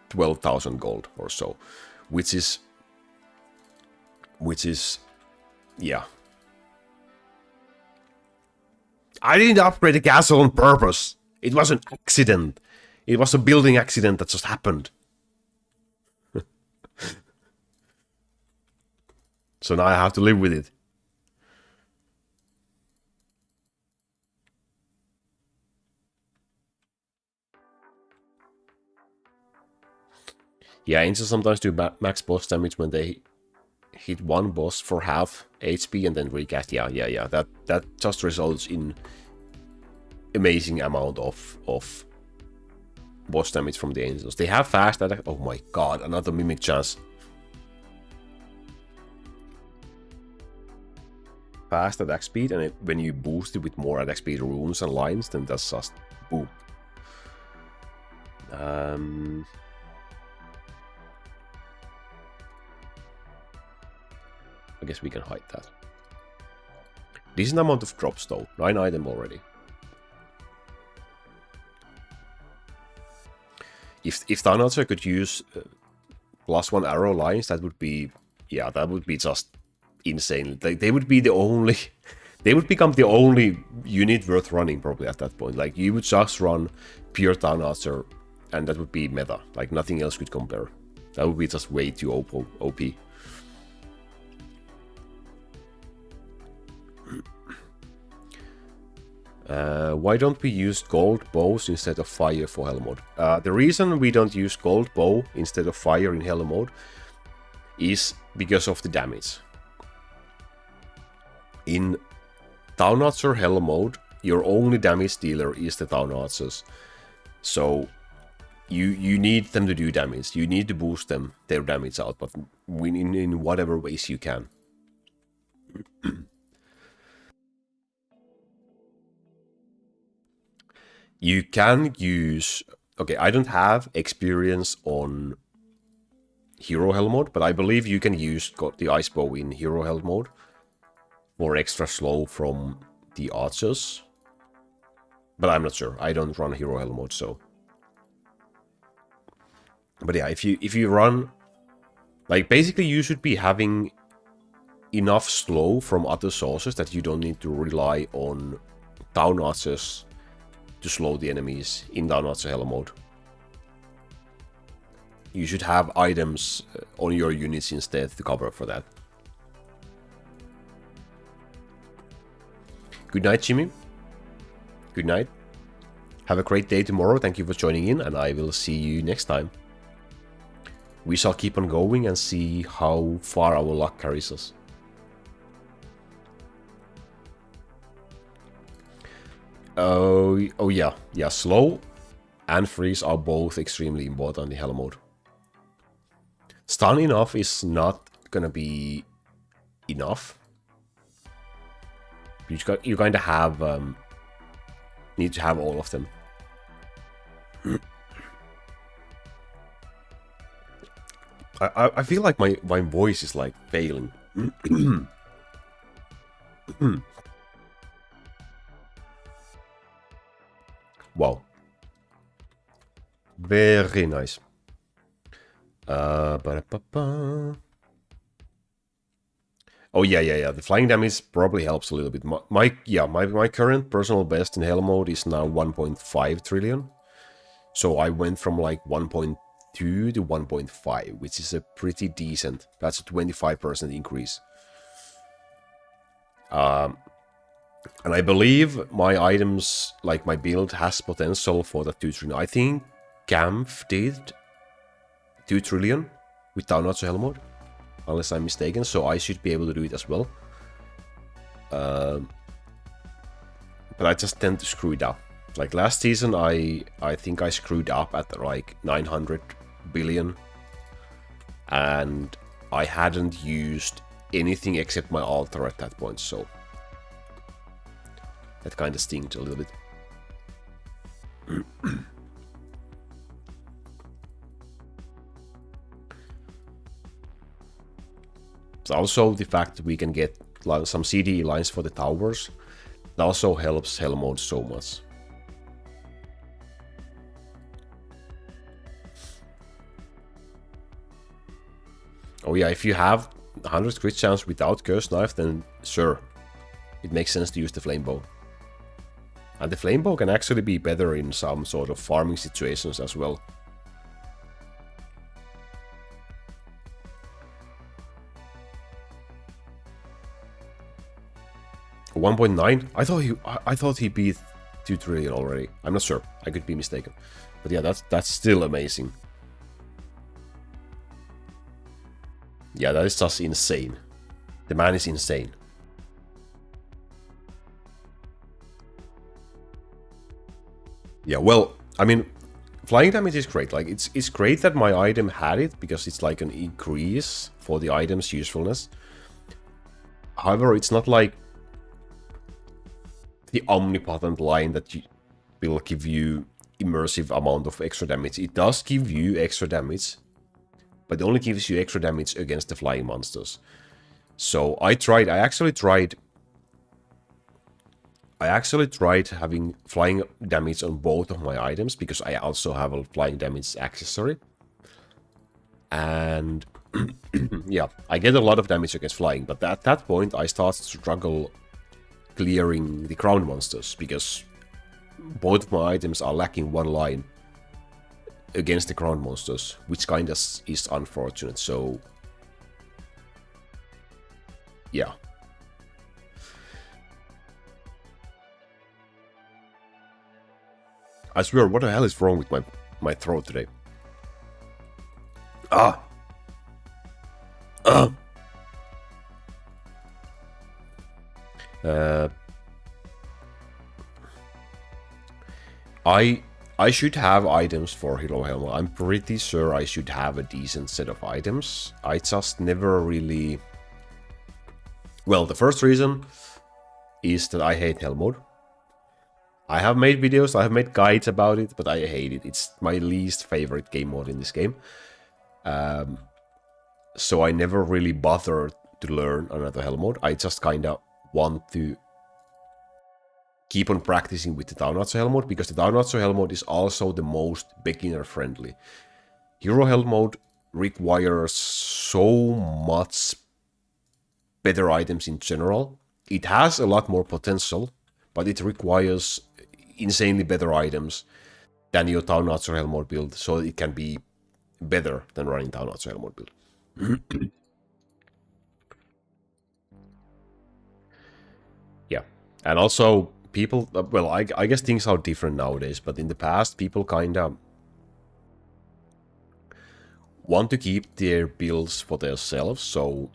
[SPEAKER 1] 12,000 gold or so, which is, yeah. I didn't upgrade the castle on purpose. It was an accident. It was a building accident that just happened. So now I have to live with it. Yeah, Angels sometimes do max boss damage when they hit one boss for half HP and then recast. Yeah. That just results in amazing amount of boss damage from the Angels. They have fast attack. Oh my god, another mimic chance. Fast attack speed, and when you boost it with more attack speed runes and lines, then that's just boom. I guess we can hide that. Decent amount of drops though. 9 item already. If Town Archer could use +1 arrow lines, that would be, yeah, that would be just insane. They would be the only, they would become the only unit worth running probably at that point. Like, you would just run pure Town Archer and that would be meta. Like, nothing else could compare. That would be just way too OP. Why don't we use gold bows instead of fire for hell mode? The reason we don't use gold bow instead of fire in hell mode is because of the damage. In Town Archer hell mode, your only damage dealer is the Town Archers. So you need them to do damage. You need to boost them, their damage output in whatever ways you can. You can use... Okay, I don't have experience on Hero Hell mode, but I believe you can use the Ice Bow in Hero Hell mode for extra slow from the archers. But I'm not sure. I don't run Hero Hell mode, so... But yeah, if you run... Like, basically you should be having enough slow from other sources that you don't need to rely on Town Archers to slow the enemies in Town Archer Hell mode. you should have items on your units instead to cover for that. Good night, Jimmy. Good night. Have a great day tomorrow. Thank you for joining in, and I will see you next time. We shall keep on going and see how far our luck carries us. Oh yeah. Yeah, slow and freeze are both extremely important in Hell mode. Stun enough is not gonna be enough. You kind of have need to have all of them. I feel like my voice is like failing. Wow. Very nice. Oh yeah. The flying damage probably helps a little bit. My current personal best in Hell mode is now 1.5 trillion. So I went from like 1.2 to 1.5, which is a pretty decent. That's a 25% increase. And I believe my items, like my build, has potential for that 2 trillion. I think Camp did 2 trillion with Downloads Hell mode, unless I'm mistaken, so I should be able to do it as well. But I just tend to screw it up. Like last season, I think I screwed up at like 900 billion, and I hadn't used anything except my altar at that point, so that kind of stinged a little bit. Also, the fact that we can get some CDE lines for the towers, that also helps Hell mode so much. Oh yeah, if you have 100 crit chance without Curse Knife, then sure, it makes sense to use the Flame Bow. And the Flame Bow can actually be better in some sort of farming situations as well. 1.9? I thought he beat 2 trillion already. I'm not sure. I could be mistaken. But yeah, that's still amazing. Yeah, that is just insane. The man is insane. Yeah, well, I mean, flying damage is great. Like, it's great that my item had it, because it's like an increase for the item's usefulness. However, it's not like the omnipotent line that will give you immersive amount of extra damage. It does give you extra damage, but it only gives you extra damage against the flying monsters. So I actually tried having flying damage on both of my items, because I also have a flying damage accessory. And yeah, I get a lot of damage against flying, but at that point I started to struggle clearing the ground monsters, because both of my items are lacking one line against the ground monsters, which kind of is unfortunate. So yeah. I swear, what the hell is wrong with my throat today? I should have items for Hero Helm. I'm pretty sure I should have a decent set of items. I just never really... Well, the first reason is that I hate Hell mode. I have made videos, I have made guides about it, but I hate it. It's my least favorite game mode in this game. So I never really bothered to learn another Hell mode. I just kind of want to keep on practicing with the Downloads Hell mode, because the Downloads Hell mode is also the most beginner friendly. Hero Hell mode requires so much better items in general. It has a lot more potential, but it requires insanely better items than your Downloads Hell mode build, so it can be better than running down outside mode build. Yeah, and also people, well, I guess things are different nowadays, but in the past, people kind of want to keep their builds for themselves, so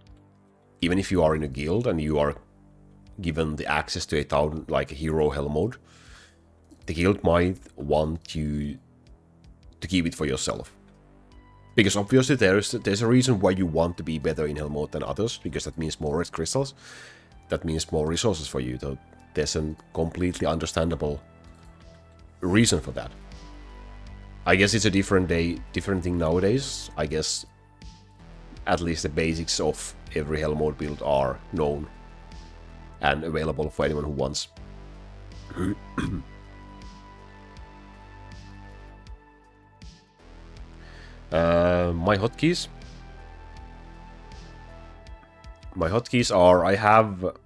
[SPEAKER 1] even if you are in a guild and you are given the access to a town like a hero hell mode, the guild might want you to keep it for yourself. Because obviously there's a reason why you want to be better in hell mode than others, because that means more red crystals, that means more resources for you. So there's a completely understandable reason for that. I guess it's a different thing nowadays. I guess at least the basics of every hell mode build are known and available for anyone who wants. My hotkeys. My hotkeys are, I have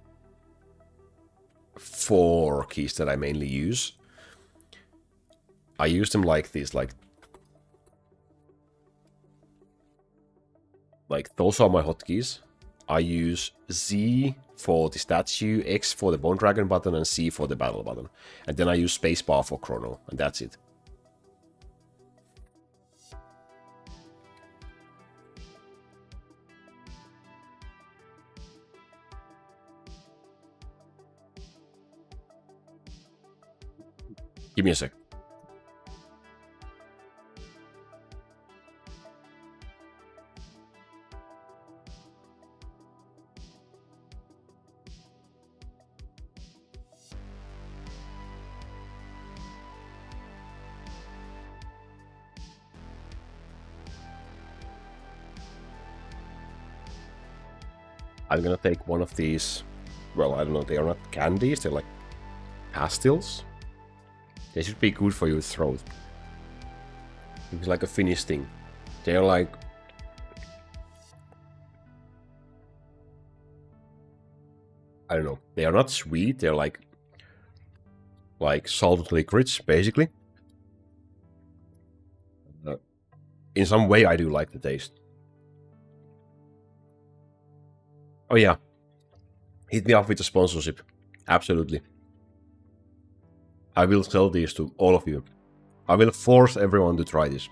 [SPEAKER 1] 4 keys that I mainly use. I use them like this, like those are my hotkeys. I use Z for the statue, X for the Bone Dragon button, and C for the battle button. And then I use spacebar for chrono, and that's it. Give me a sec. I'm gonna take one of these. Well, I don't know, they are not candies, they're like pastilles. They should be good for your throat. It's like a Finnish thing. They're like... I don't know. They are not sweet, they're like salted licorice, basically. In some way, I do like the taste. Oh yeah. Hit me up with a sponsorship. Absolutely. I will sell these to all of you. I will force everyone to try this.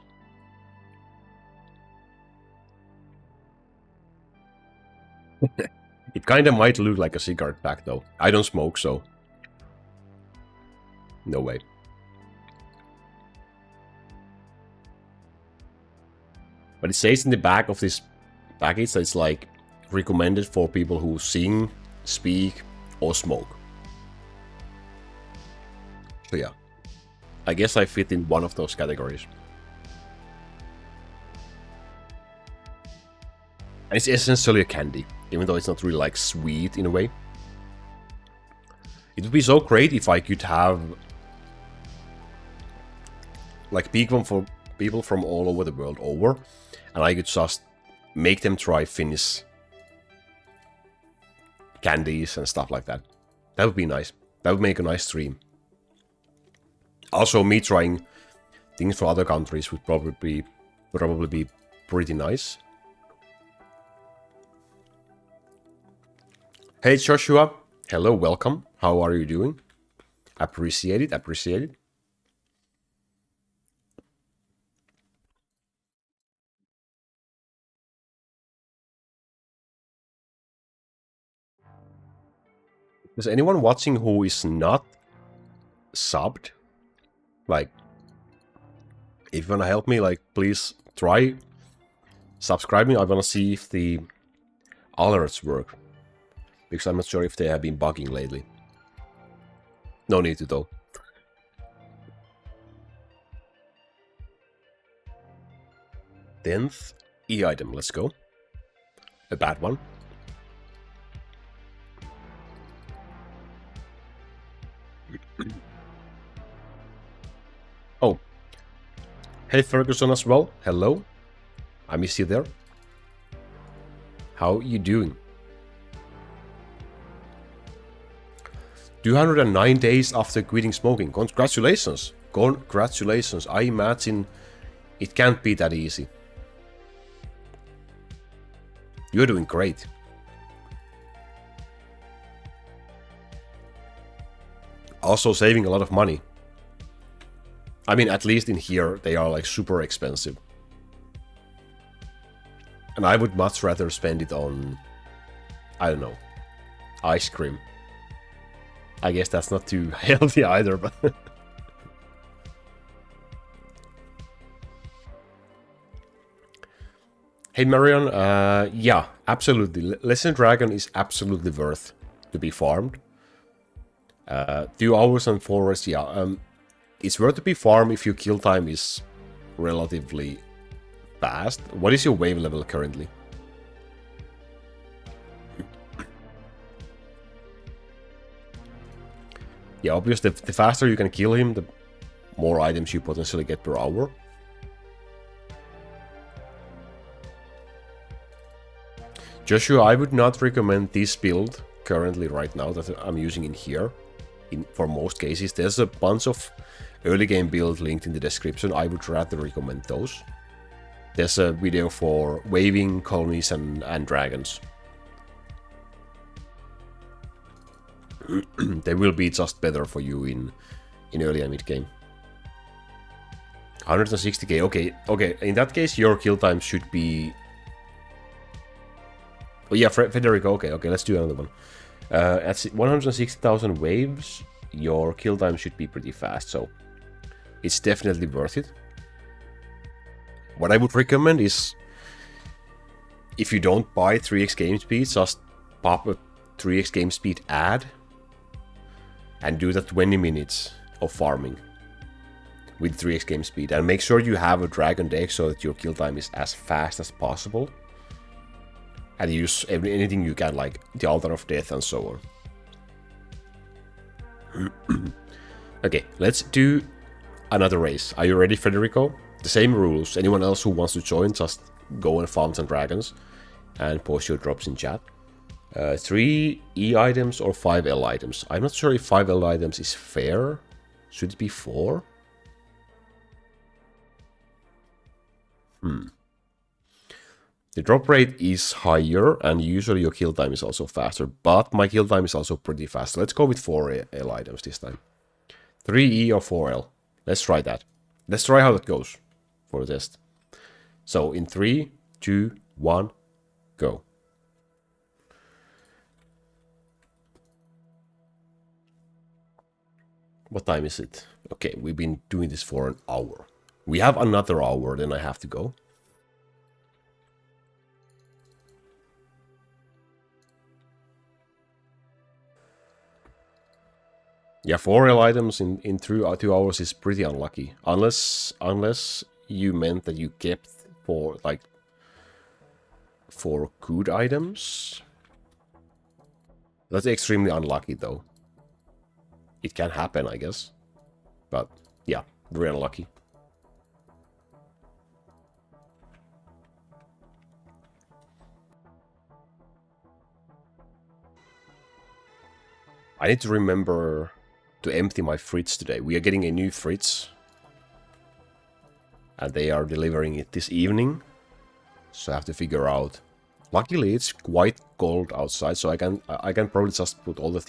[SPEAKER 1] It kinda might look like a cigarette pack though. I don't smoke, so... no way. But it says in the back of this package that it's like recommended for people who sing, speak, or smoke. So yeah, I guess I fit in one of those categories. And it's essentially a candy, even though it's not really like sweet in a way. It would be so great if I could have like people from all over the world over, and I could just make them try Finnish candies and stuff like that. That would be nice. That would make a nice stream. Also, me trying things from other countries would probably be pretty nice. Hey Joshua, hello, welcome. How are you doing? Appreciate it, appreciate it. Is anyone watching who is not subbed? Like, if you wanna help me, like, please try subscribing. I wanna see if the alerts work, because I'm not sure if they have been bugging lately. No need to though. 10th E-item, let's go. A bad one. Oh. Hey Ferguson as well, hello. I miss you there. How you doing? 209 days after quitting smoking. Congratulations. Congratulations. I imagine it can't be that easy. You're doing great. Also saving a lot of money. I mean, at least in here, they are like super expensive. And I would much rather spend it on, I don't know, ice cream. I guess that's not too healthy either, but... Hey Marion, yeah, absolutely. Lesson Dragon is absolutely worth to be farmed. 2 hours and forest, yeah. It's worth to be farmed if your kill time is relatively fast. What is your wave level currently? Yeah, obviously, the faster you can kill him, the more items you potentially get per hour. Joshua, I would not recommend this build currently right now that I'm using in here. For most cases, there's a bunch of early game build linked in the description. I would rather recommend those. There's a video for waving colonies and dragons. They will be just better for you in early and mid game. 160k, okay. In that case, your kill time should be... Oh yeah, Federico, okay, let's do another one. At 160,000 waves, your kill time should be pretty fast, so it's definitely worth it. What I would recommend is, if you don't buy 3x game speed, just pop a 3x game speed ad and do that 20 minutes of farming with 3x game speed, and make sure you have a dragon deck so that your kill time is as fast as possible. And use anything you can, like the Altar of Death and so on. Okay, let's do another race. Are you ready, Federico? The same rules. Anyone else who wants to join, just go and farm some dragons and post your drops in chat. 3 E items or 5 L items. I'm not sure if 5 L items is fair. Should it be 4? The drop rate is higher, and usually your kill time is also faster, but my kill time is also pretty fast. Let's go with 4 L items this time. 3 E or 4 L. Let's try that. Let's try how that goes for the test. So in 3, 2, 1, go. What time is it? Okay, we've been doing this for an hour. We have another hour, then I have to go. Yeah, 4 L items in 2 hours is pretty unlucky. Unless you meant that you kept for good items. That's extremely unlucky though. It can happen, I guess. But yeah, very unlucky. I need to remember to empty my fridge today. We are getting a new fridge. And they are delivering it this evening. So I have to figure out. Luckily it's quite cold outside, so I can probably just put all the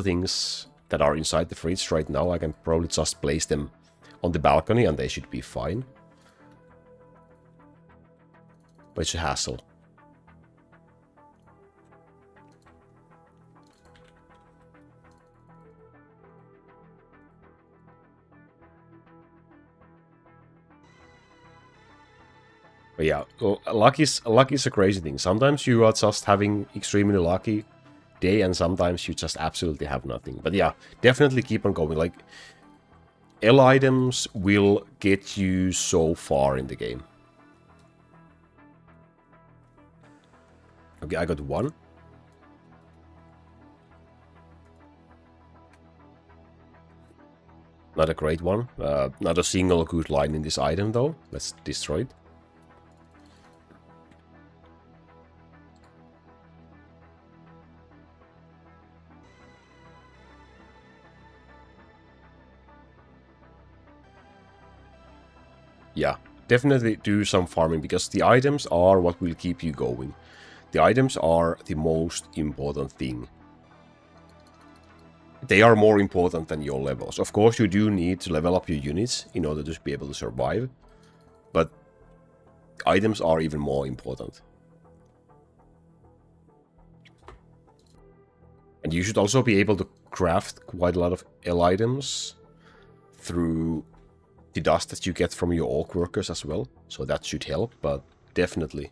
[SPEAKER 1] things that are inside the fridge right now. I can probably just place them on the balcony and they should be fine. But it's a hassle. But yeah, luck is a crazy thing. Sometimes you are just having extremely lucky day, and sometimes you just absolutely have nothing. But yeah, definitely keep on going. Like, L items will get you so far in the game. Okay, I got 1. Not a great one. Not a single good line in this item though. Let's destroy it. Yeah, definitely do some farming, because the items are what will keep you going. The items are the most important thing. They are more important than your levels. Of course, you do need to level up your units in order to be able to survive, but items are even more important. And you should also be able to craft quite a lot of L items through the dust that you get from your orc workers as well. So that should help, but definitely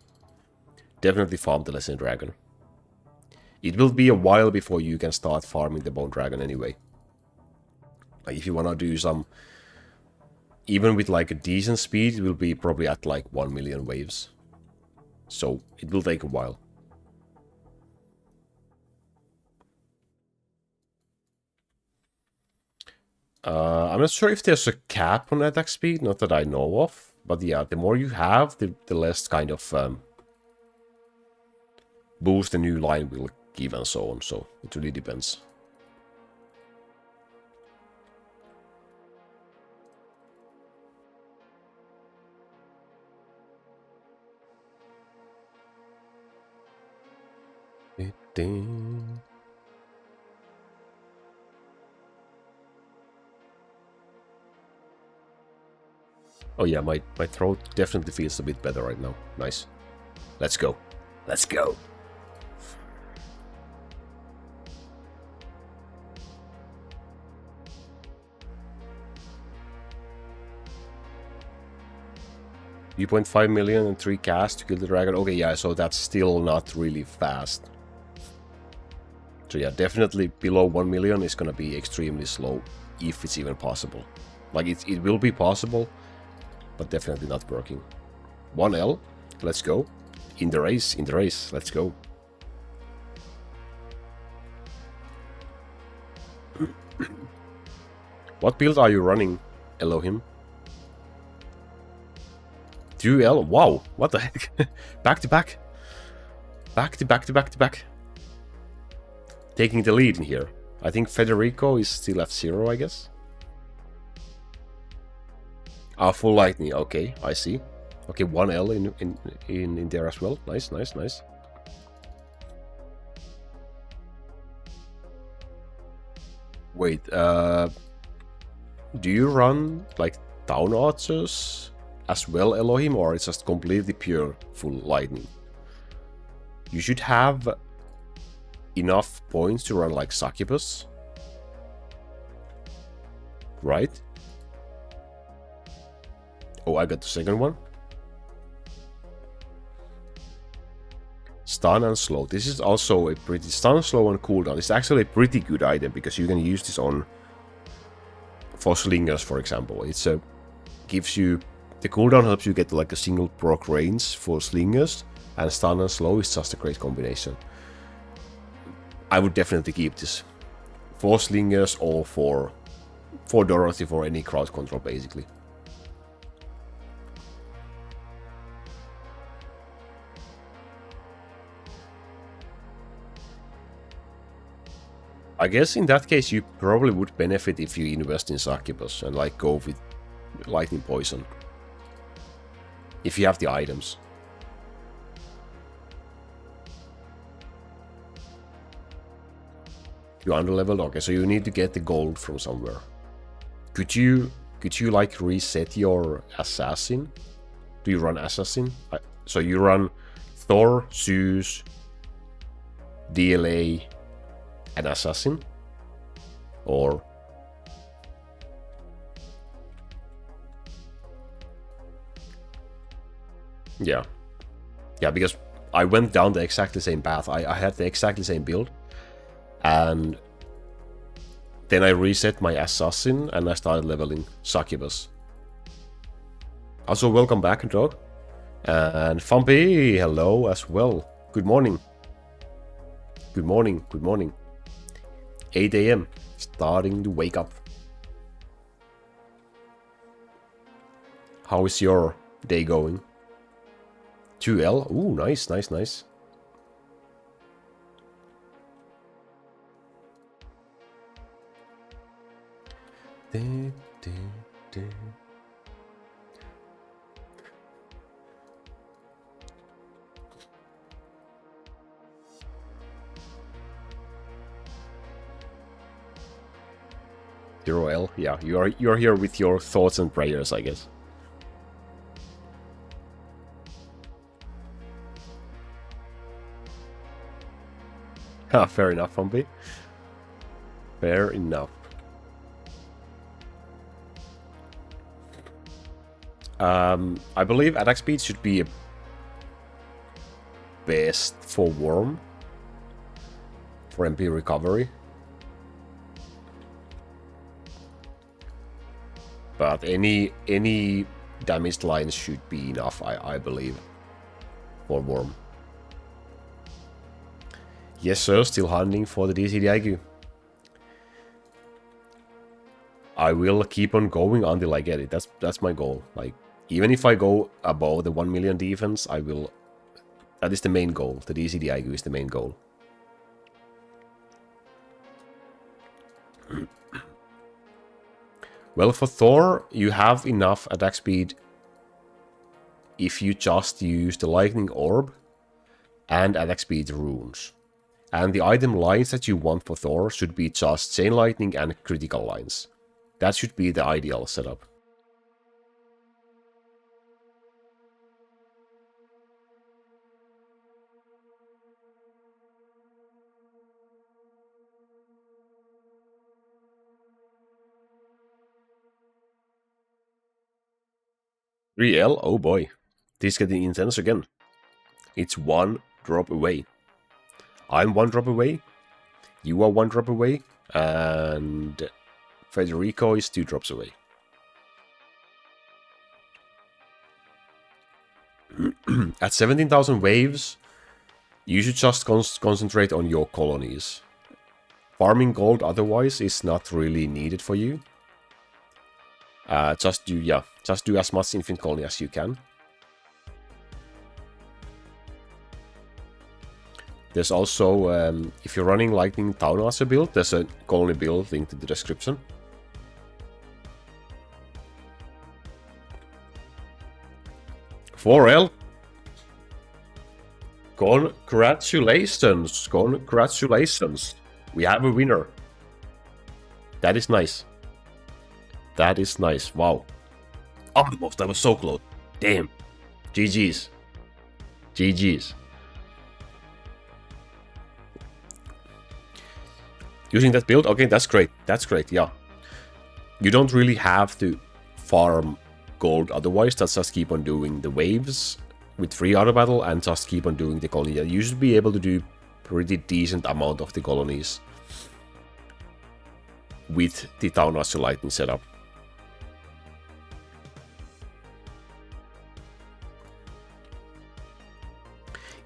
[SPEAKER 1] farm the Lesson Dragon. It will be a while before you can start farming the Bone Dragon anyway. Like if you want to do some, even with like a decent speed, it will be probably at like 1 million waves. So it will take a while. I'm not sure if there's a cap on attack speed, not that I know of. But yeah, the more you have, the less kind of boost the new line will give and so on. So it really depends. Oh yeah, my throat definitely feels a bit better right now. Nice. Let's go. Let's go. $2.5 million and 3 casts to kill the dragon. Okay, yeah, so that's still not really fast. So yeah, definitely below 1 million is gonna be extremely slow, if it's even possible. Like, it will be possible, but definitely not working. 1L, let's go. In the race, let's go. What build are you running, Elohim? 2L? Wow, what the heck? Back to back. Back to back to back to back. Taking the lead in here. I think Federico is still at 0, I guess. Ah, full lightning. Okay, I see. Okay, 1L in there as well. Nice, nice, nice. Wait, do you run like down archers as well, Elohim, or it's just completely pure full lightning? You should have enough points to run like succubus, right? Oh, I got the second one. Stun and slow. This is also a pretty... Stun, slow, and cooldown. It's actually a pretty good item, because you can use this on... for slingers, for example. It's a... gives you... The cooldown helps you get like a single proc range for slingers, and stun and slow is just a great combination. I would definitely keep this. For slingers or for Dorothy, for any crowd control, basically. I guess in that case you probably would benefit if you invest in succubus and like go with lightning poison. If you have the items. You're underleveled? Okay, so you need to get the gold from somewhere. Could you like reset your assassin? Do you run assassin? So you run Thor, Zeus, DLA, and assassin? Or... Yeah. Yeah, because I went down the exactly same path. I had the exactly same build. And then I reset my assassin and I started leveling succubus. Also, welcome back, dog. And Fumpy, hello as well. Good morning. Good morning, good morning. 8 AM, starting to wake up. How is your day going? 2L, ooh, nice, nice, nice. Hero L. Yeah, you're here with your thoughts and prayers, I guess. Ha, fair enough, Humpy. Fair enough. I believe attack speed should be a best for Worm. For MP recovery. But any damaged lines should be enough, I believe. For Worm. Yes, sir, still hunting for the DCDIQ. I will keep on going until I get it. That's my goal. Like, even if I go above the 1 million defense, I will... That is the main goal. The DCDIQ is the main goal. Well, for Thor, you have enough attack speed if you just use the Lightning Orb and attack speed runes. And the item lines that you want for Thor should be just Chain Lightning and critical lines. That should be the ideal setup. Real? Oh boy. This is getting intense again. It's 1 drop away. I'm 1 drop away. You are 1 drop away. And Federico is 2 drops away. At 17,000 waves, you should just concentrate on your colonies. Farming gold otherwise is not really needed for you. Just do as much infinite colony as you can. There's also, if you're running Lightning Townmaster build, there's a colony build linked in the description. Forel! Congratulations! Congratulations! We have a winner. That is nice. That is nice. Wow. Almost, I was so close. Damn. GG's. GG's. Using that build? Okay, that's great. That's great, yeah. You don't really have to farm gold otherwise. Just keep on doing the waves with free auto battle and just keep on doing the colony. You should be able to do pretty decent amount of the colonies with the Townmaster Lightning setup.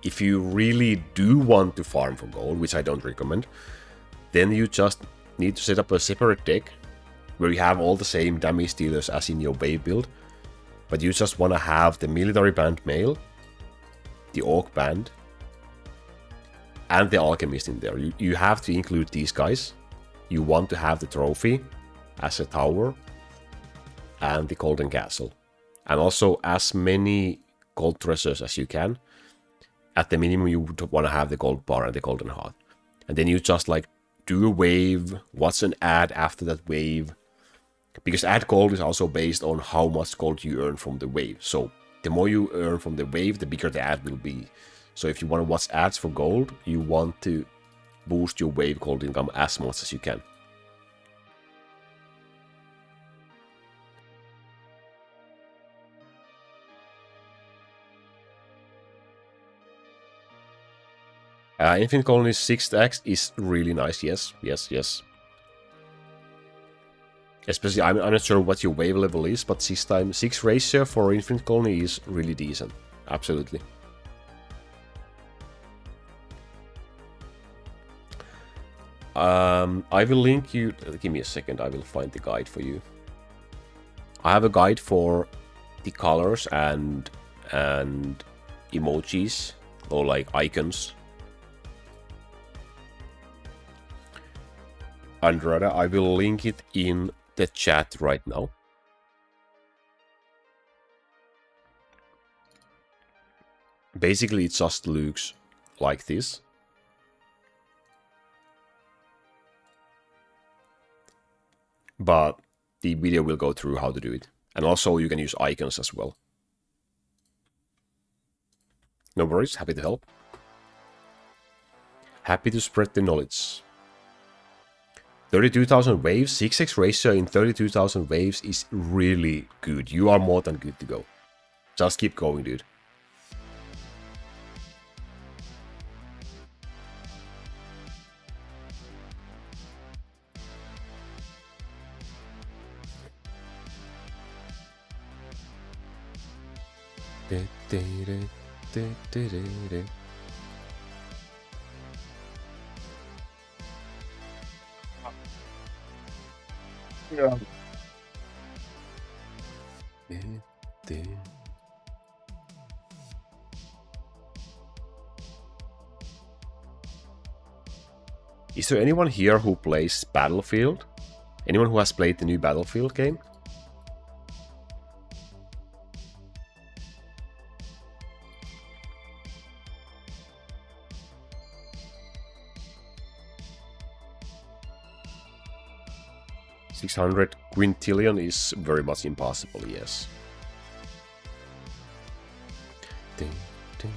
[SPEAKER 1] If you really do want to farm for gold, which I don't recommend, then you just need to set up a separate deck where you have all the same damage dealers as in your wave build, but you just want to have the military band male, the orc band, and the alchemist in there. You have to include these guys. You want to have the trophy as a tower and the golden castle, and also as many gold treasures as you can. At the minimum, you would want to have the gold bar and the golden heart. And then you just like do a wave. What's an ad after that wave? Because ad gold is also based on how much gold you earn from the wave. So the more you earn from the wave, the bigger the ad will be. So if you want to watch ads for gold, you want to boost your wave gold income as much as you can. Infinite Colony 6x is really nice, yes, yes, yes. Especially, I'm not sure what your wave level is, but 6x6 ratio for Infinite Colony is really decent. Absolutely. I will link you... Give me a second, I will find the guide for you. I have a guide for the colors and emojis, or like icons. Andrada, I will link it in the chat right now. Basically, it just looks like this. but the video will go through how to do it. And also you can use icons as well. No worries, happy to help. Happy to spread the knowledge. 32,000 waves, 6x ratio in 32,000 waves is really good. You are more than good to go. Just keep going, dude.
[SPEAKER 2] Yeah.
[SPEAKER 1] Is there anyone here who plays Battlefield? Anyone who has played the new Battlefield game? $600 quintillion is very much impossible, yes. Ding, ding.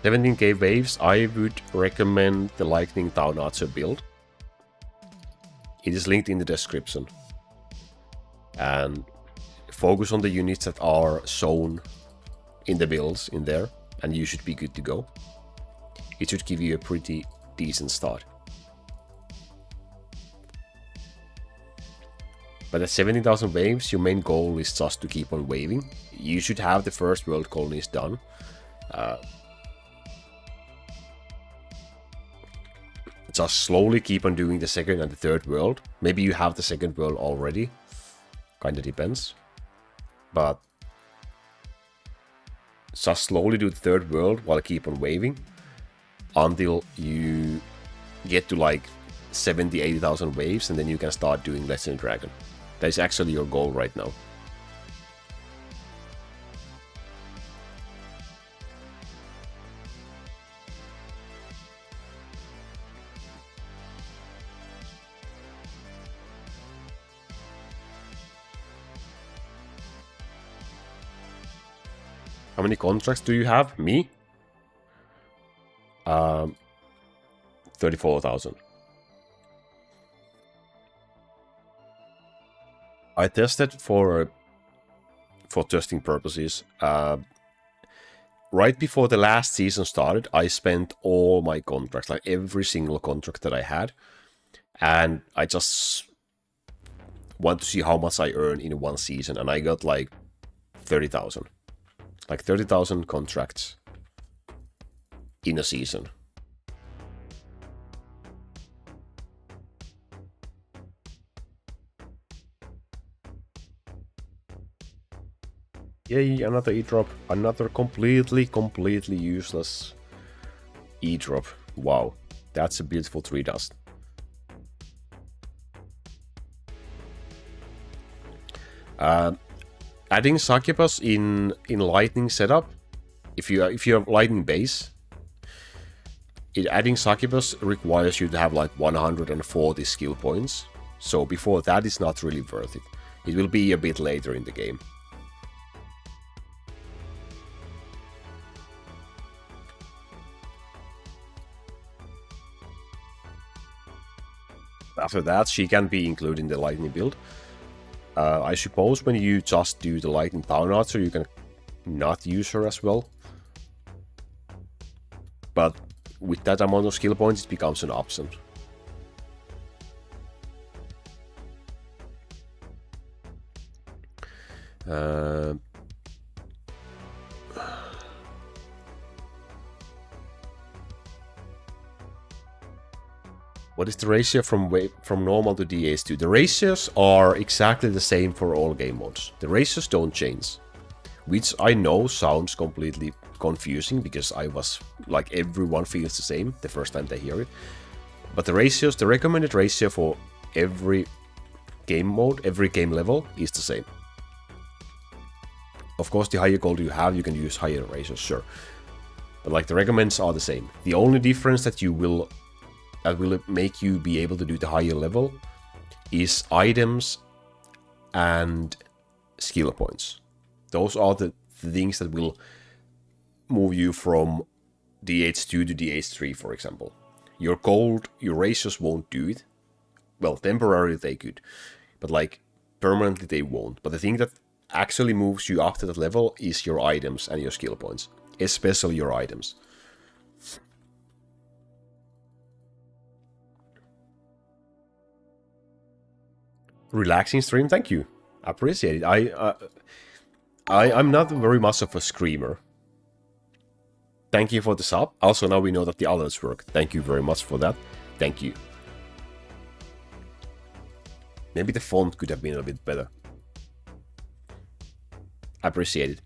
[SPEAKER 1] $17K waves, I would recommend the Lightning Town Archer build. It is linked in the description. And focus on the units that are shown in the builds in there, and you should be good to go. It should give you a pretty decent start. But at 70,000 waves, your main goal is just to keep on waving. You should have the first world colonies done. Just slowly keep on doing the second and the third world. Maybe you have the second world already. Kinda depends. But just slowly do the third world while keep on waving. Until you get to like 70,000-80,000 waves, and then you can start doing Legend Dragon. That is actually your goal right now. How many contracts do you have? Me? 34,000. I tested for testing purposes. Right before the last season started, I spent all my contracts, like every single contract that I had. And I just want to see how much I earn in one season. And I got like 30,000. Like 30,000 contracts in a season. Yay, another E-drop. Another completely useless E-drop. Wow, that's a beautiful 3 dust. Adding succubus in lightning setup, if you have lightning base, adding succubus requires you to have like 140 skill points. So before that, it's not really worth it. It will be a bit later in the game. After that, she can be included in the lightning build. I suppose when you just do the Lightning Town Archer, you can not use her as well. But with that amount of skill points, it becomes an option. What is the ratio from normal to DH2? The ratios are exactly the same for all game modes. The ratios don't change. Which I know sounds completely confusing, because I was like, everyone feels the same the first time they hear it. But the ratios, the recommended ratio for every game mode, every game level is the same. Of course, the higher gold you have, you can use higher ratios, sure. But like the recommends are the same. The only difference that will make you be able to do the higher level is items and skill points. Those are the things that will move you from DH2 to DH3, for example. Your gold, your ratios won't do it. Well, temporarily they could, but like permanently they won't. But the thing that actually moves you up to that level is your items and your skill points, especially your items. Relaxing stream, thank you. Appreciate it. I'm not very much of a screamer. Thank you for the sub. Also, now we know that the others work. Thank you very much for that. Thank you. Maybe the font could have been a bit better. Appreciate it.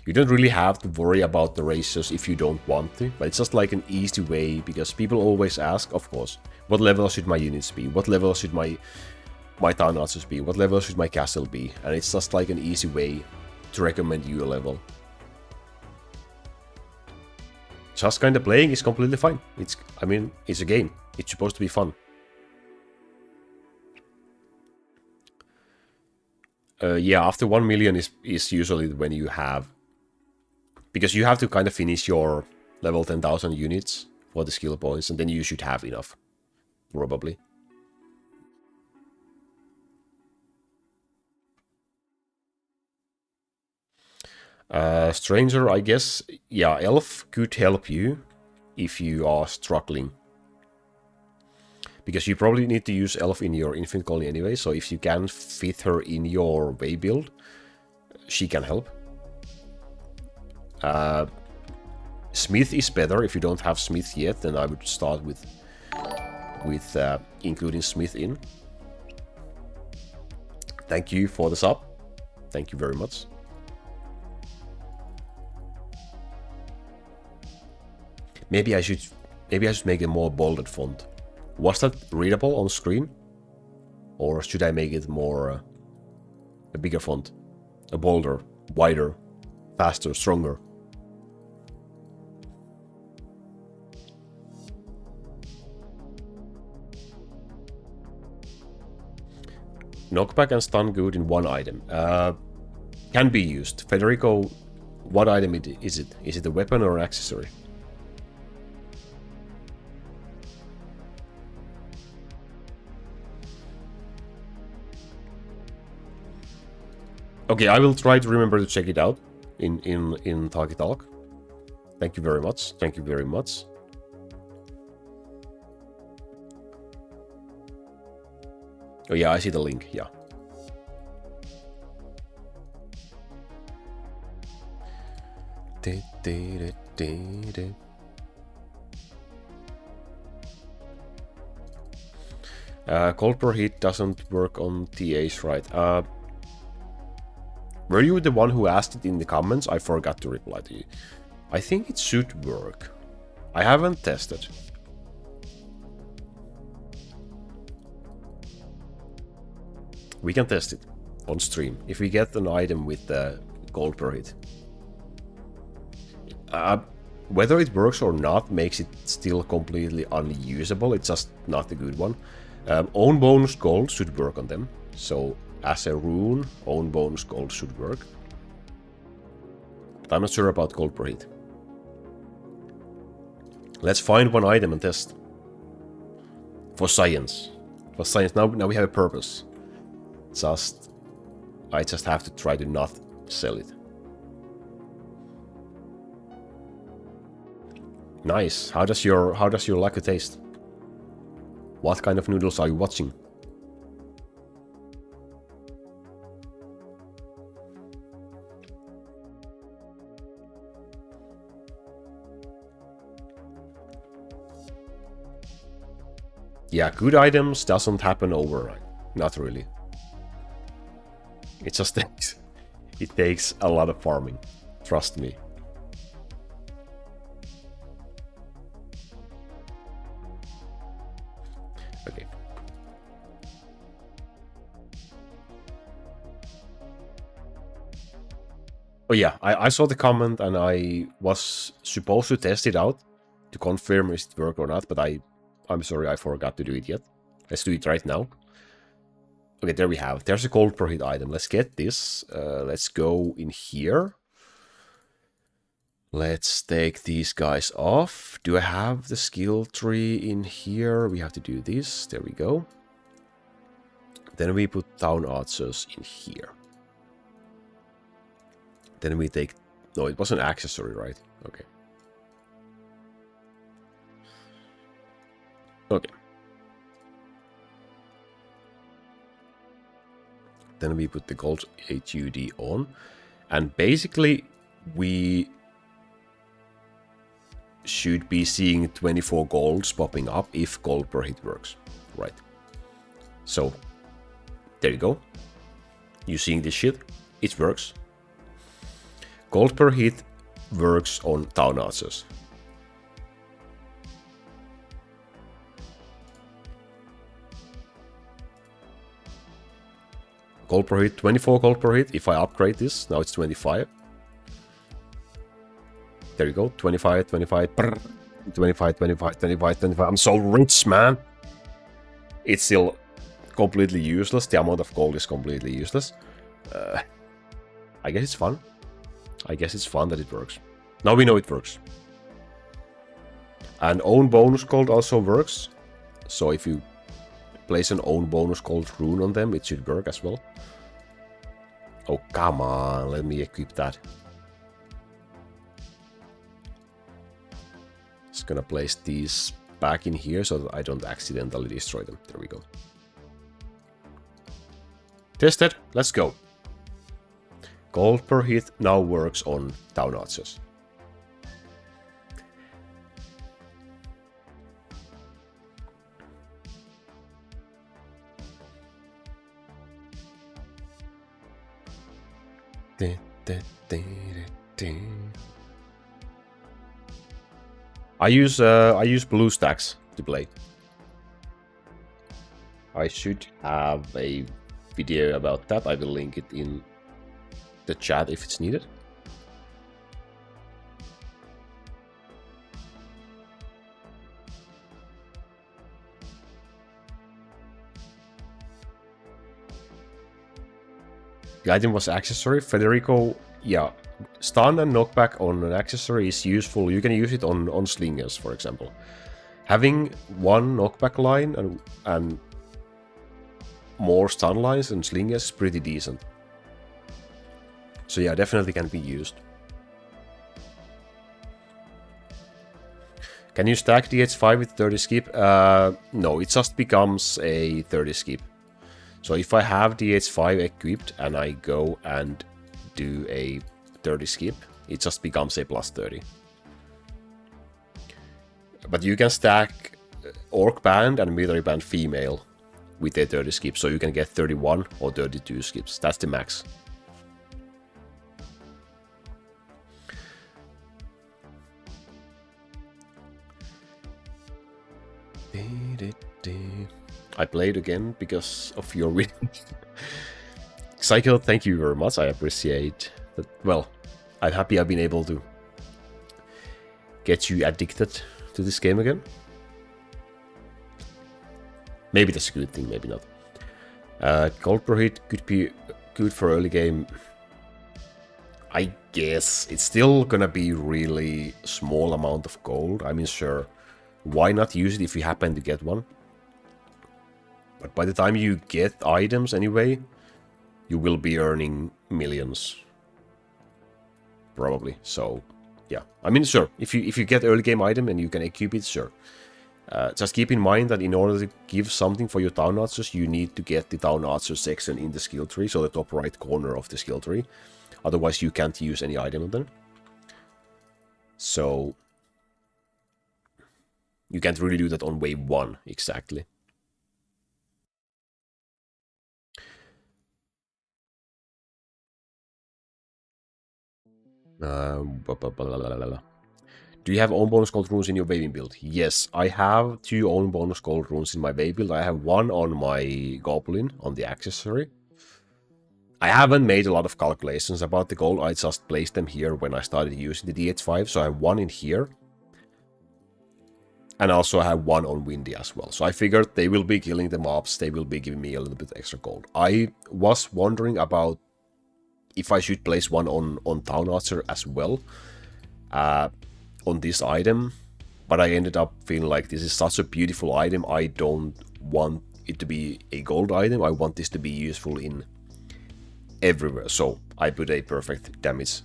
[SPEAKER 1] You don't really have to worry about the ratios if you don't want to, but it's just like an easy way, because people always ask, of course, what level should my units be? What level should my townhouses be? What level should my castle be? And it's just like an easy way to recommend you a level. Just kind of playing is completely fine. I mean, it's a game. It's supposed to be fun. Yeah, after 1 million is usually when you have... Because you have to kind of finish your level 10,000 units for the skill points, and then you should have enough. Probably. Stranger, I guess. Yeah, Elf could help you if you are struggling. Because you probably need to use Elf in your Infinite Colony anyway, so if you can fit her in your way build, she can help. Smith is better. If you don't have Smith yet, then I would start with including Smith in. Thank you for the sub. Thank you very much. Maybe I should make a more bolded font. Was that readable on screen? Or should I make it more a bigger font? A bolder, wider, faster, stronger? Knockback and stun good in one item. Can be used. Federico, what item is it? Is it a weapon or an accessory? Okay, I will try to remember to check it out in Talkie Talk. Thank you very much. Thank you very much. Oh yeah, I see the link, yeah. Cold per hit doesn't work on TAs, right? Were you the one who asked it in the comments? I forgot to reply to you. I think it should work. I haven't tested. We can test it on stream if we get an item with the gold per hit. Whether it works or not makes it still completely unusable. It's just not a good one. Own bonus gold should work on them. So as a rune, own bonus gold should work. But I'm not sure about gold per hit. Let's find one item and test. For science. For science. Now we have a purpose. I just have to try to not sell it. Nice. How does your Laku taste? What kind of noodles are you watching? Yeah, good items doesn't happen overnight. Not really. It just takes It takes a lot of farming. Trust me. Okay. Oh yeah, I saw the comment and I was supposed to test it out to confirm if it worked or not, but I'm sorry, I forgot to do it yet. Let's do it right now. Okay, there we have. There's a gold per hit item. Let's get this. Let's go in here. Let's take these guys off. Do I have the skill tree in here? We have to do this. There we go. Then we put town archers in here. Then we take... No, it was an accessory, right? Okay. Okay. Then we put the gold HUD on. And basically, we should be seeing 24 golds popping up if gold per hit works. Right. So, there you go. You seeing this shit? It works. Gold per hit works on town archers. Gold per hit, 24 gold per hit. If I upgrade this, now it's 25. There you go, 25, 25, 25, 25, 25, 25. I'm so rich, man. It's still completely useless. The amount of gold is completely useless. I guess it's fun. I guess it's fun that it works. Now we know it works. And own bonus gold also works. So if you place an own bonus gold rune on them, it should work as well. Oh, come on. Let me equip that. Just gonna place these back in here so that I don't accidentally destroy them. There we go. Tested. Let's go. Gold per hit now works on town archers. I use blue stacks to play. I should have a video about that. I will link it in the chat if it's needed. The item was accessory. Federico, yeah. Stun and knockback on an accessory is useful. You can use it on slingers, for example. Having one knockback line and more stun lines and slingers is pretty decent. So yeah, definitely can be used. Can you stack DH5 with 30 skip? No, it just becomes a 30 skip. So if I have DH5 equipped and I go and do a 30 skip, it just becomes a plus 30. But you can stack Orc Band and Military Band Female with a 30 skip, so you can get 31 or 32 skips. That's the max. I played again because of your winning. Cycle, thank you very much. I appreciate that. Well, I'm happy I've been able to get you addicted to this game again. Maybe that's a good thing, maybe not. Gold per hit could be good for early game. I guess it's still gonna be really small amount of gold. I mean, sure, why not use it if you happen to get one? But by the time you get items anyway, you will be earning millions. Probably. So, yeah. I mean, sure, if you get early game item and you can equip it, sure. Just keep in mind that in order to give something for your town archers, you need to get the town archer section in the skill tree, so the top right corner of the skill tree. Otherwise, you can't use any item on them. So, you can't really do that on wave 1, exactly. Blah, blah, blah, blah, blah, blah. Do you have own bonus gold runes in your waving build? Yes, I have 2 own bonus gold runes in my wave build. I have 1 on my goblin, on the accessory. I haven't made a lot of calculations about the gold. I just placed them here when I started using the DH5. So I have 1 in here. And also I have 1 on Windy as well. So I figured they will be killing the mobs. They will be giving me a little bit extra gold. I was wondering about if I should place 1 on Town Archer as well. On this item. But I ended up feeling like this is such a beautiful item. I don't want it to be a gold item. I want this to be useful in everywhere. So I put a perfect damage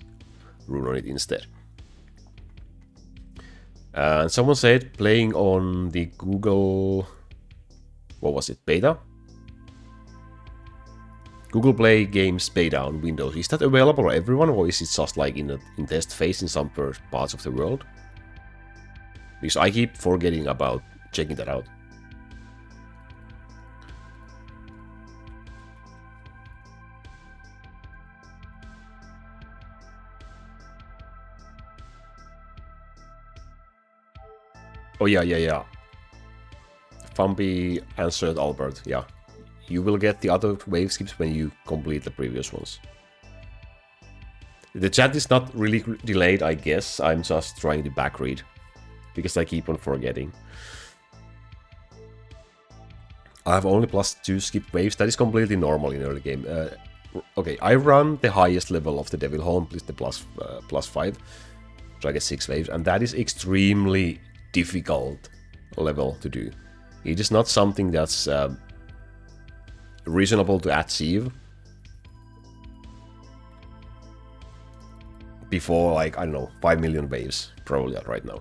[SPEAKER 1] rune on it instead. And someone said playing on the Google, what was it, beta? Google Play Games beta on Windows. Is that available for everyone, or is it just like in test phase in some parts of the world? Because I keep forgetting about checking that out. Oh yeah. Fambi answered Albert, yeah. You will get the other wave skips when you complete the previous ones. The chat is not really delayed, I guess. I'm just trying to backread. Because I keep on forgetting. I have only +2 skip waves. That is completely normal in early game. Okay, I run the highest level of the Devil Horn, plus the +5. So I get 6 waves. And that is extremely difficult level to do. It is not something that's reasonable to achieve before, like, I don't know, 5 million waves probably right now.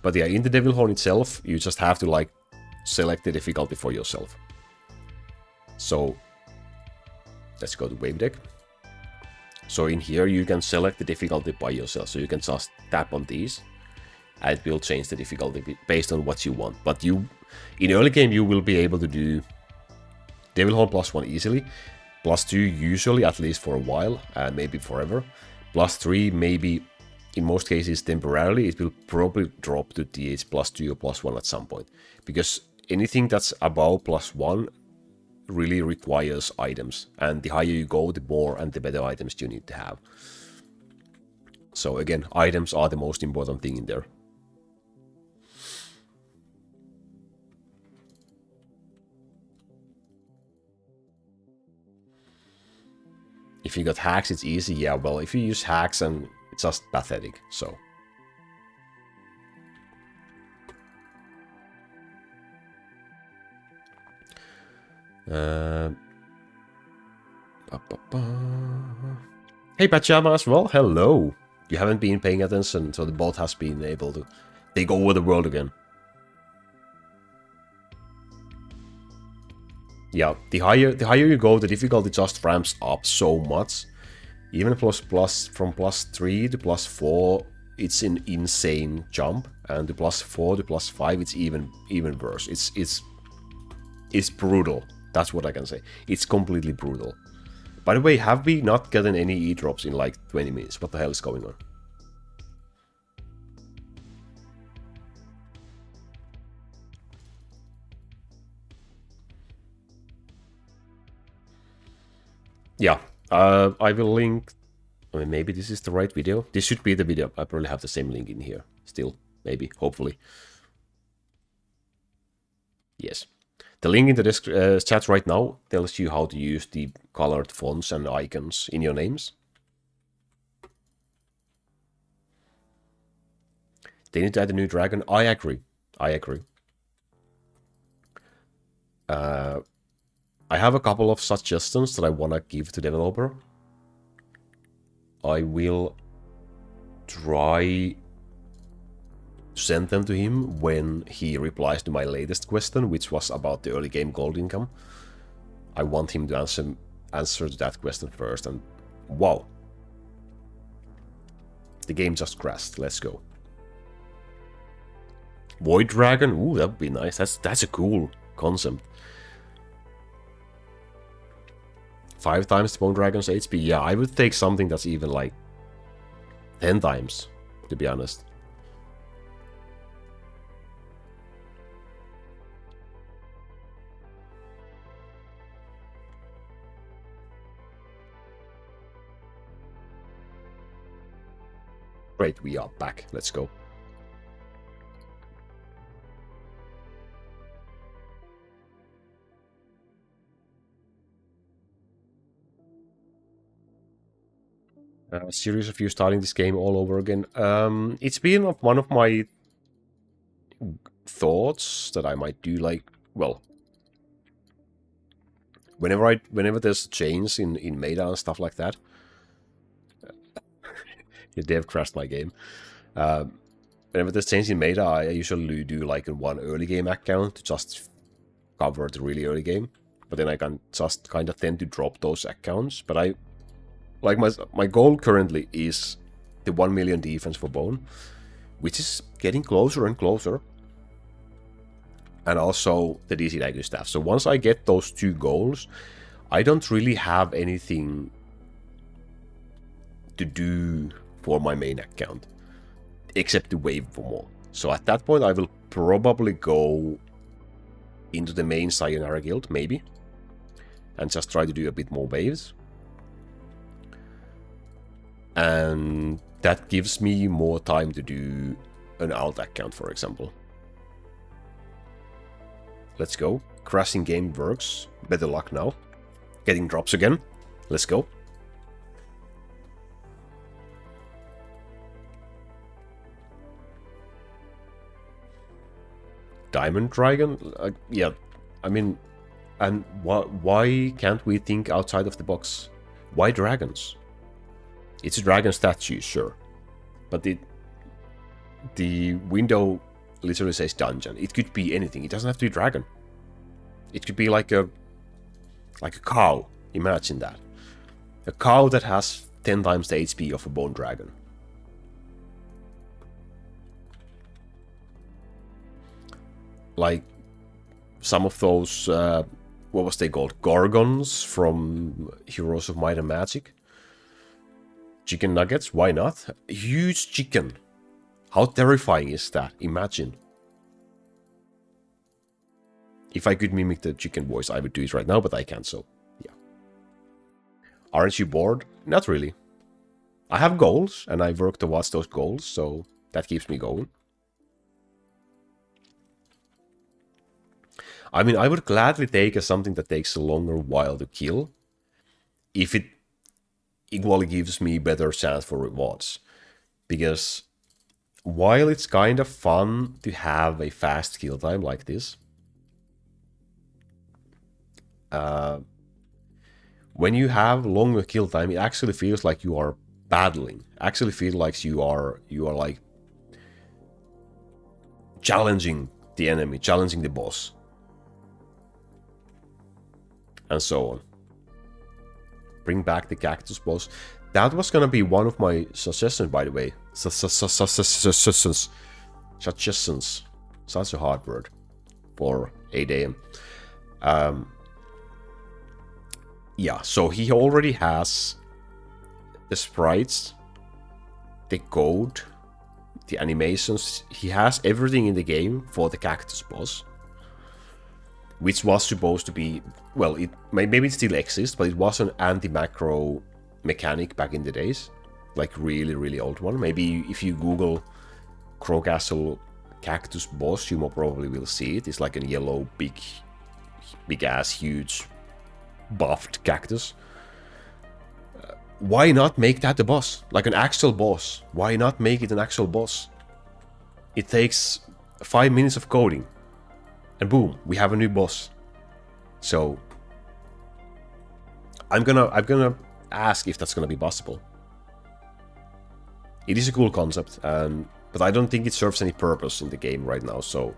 [SPEAKER 1] But yeah, in the Devil Horn itself, you just have to like select the difficulty for yourself. So let's go to wave deck. So in here you can select the difficulty by yourself. So you can just tap on these and it will change the difficulty based on what you want. But you, in early game, you will be able to do Devil Horn +1 easily, +2 usually, at least for a while, and maybe forever, +3 maybe in most cases temporarily. It will probably drop to DH +2 or +1 at some point, because anything that's above +1 really requires items, and the higher you go, the more and the better items you need to have. So again, items are the most important thing in there. If you got hacks, it's easy. Yeah, well, if you use hacks, and it's just pathetic, so. Hey Pajama as well, hello! You haven't been paying attention, so the bot has been able to take over the world again. Yeah, the higher you go, the difficulty just ramps up so much. Even from +3 to +4, it's an insane jump, and the +4 to +5, it's even worse. It's brutal. That's what I can say. It's completely brutal. By the way, have we not gotten any E-drops in like 20 minutes? What the hell is going on? Yeah, I will link. I mean, maybe this is the right video. This should be the video. I probably have the same link in here still. Maybe, hopefully. Yes. The link in the chat right now tells you how to use the colored fonts and icons in your names. They need to add a new dragon. I agree. I agree. I have a couple of suggestions that I want to give to developer. I will try to send them to him when he replies to my latest question, which was about the early game gold income. I want him to answer that question first, and wow. The game just crashed. Let's go. Void Dragon? Ooh, that would be nice. That's a cool concept. 5 times the Bone Dragon's HP. Yeah, I would take something that's even like 10 times, to be honest. Great, we are back. Let's go. Serious of you starting this game all over again. It's been one of my thoughts that I might do, like, well, whenever there's a change in meta and stuff like that. The dev crashed my game. Whenever there's change in meta, I usually do like one early game account to just cover the really early game. But then I can just kind of tend to drop those accounts. But I like my goal currently is the 1 million defense for Bone, which is getting closer and closer. And also the DCDIQ staff. So once I get those 2 goals, I don't really have anything to do for my main account, except to wave for more. So at that point I will probably go into the main Sayonara guild, maybe, and just try to do a bit more waves. And that gives me more time to do an alt account, for example. Let's go. Crashing game works. Better luck now. Getting drops again. Let's go. Diamond Dragon? Yeah, I mean, and why can't we think outside of the box? Why dragons? It's a dragon statue, sure, but the window literally says dungeon. It could be anything. It doesn't have to be dragon. It could be like a cow. Imagine that, a cow that has 10 times the HP of a bone dragon. Like some of those, what was they called? Gorgons from Heroes of Might and Magic. Chicken nuggets, why not? A huge chicken. How terrifying is that? Imagine. If I could mimic the chicken voice, I would do it right now, but I can't, so yeah. Aren't you bored? Not really. I have goals, and I work towards those goals, so that keeps me going. I mean, I would gladly take something that takes a longer while to kill, if it equally gives me better chance for rewards. Because while it's kind of fun to have a fast kill time like this, when you have longer kill time, it actually feels like you are battling. Actually feels like you are like challenging the enemy, challenging the boss, and so on. Bring back the cactus boss. That was gonna be one of my suggestions, by the way. Suggestions. Such a hard word for 8 AM. Yeah, so he already has the sprites, the code, the animations. He has everything in the game for the cactus boss, which was supposed to be, well, maybe it still exists, but it was an anti-macro mechanic back in the days, like really, really old one. Maybe if you Google Crowcastle cactus boss, you more probably will see it. It's like a yellow, big ass, huge, buffed cactus. Why not make that the boss? Like an actual boss. Why not make it an actual boss? It takes 5 minutes of coding, and boom, we have a new boss. So I'm gonna ask if that's gonna be possible. It is a cool concept, but I don't think it serves any purpose in the game right now. So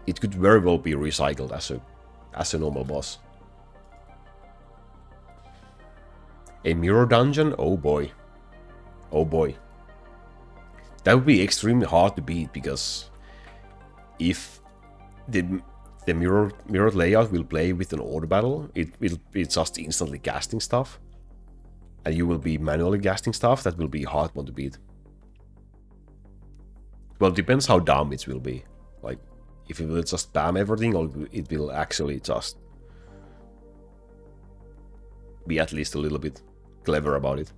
[SPEAKER 1] it could very well be recycled as a normal boss. A mirror dungeon? Oh boy. Oh boy. That would be extremely hard to beat, because if the mirrored layout will play with an auto battle. It will be just instantly casting stuff. And you will be manually casting stuff. That will be a hard one to beat. Well, it depends how dumb it will be. Like, if it will just spam everything, or it will actually just be at least a little bit clever about it.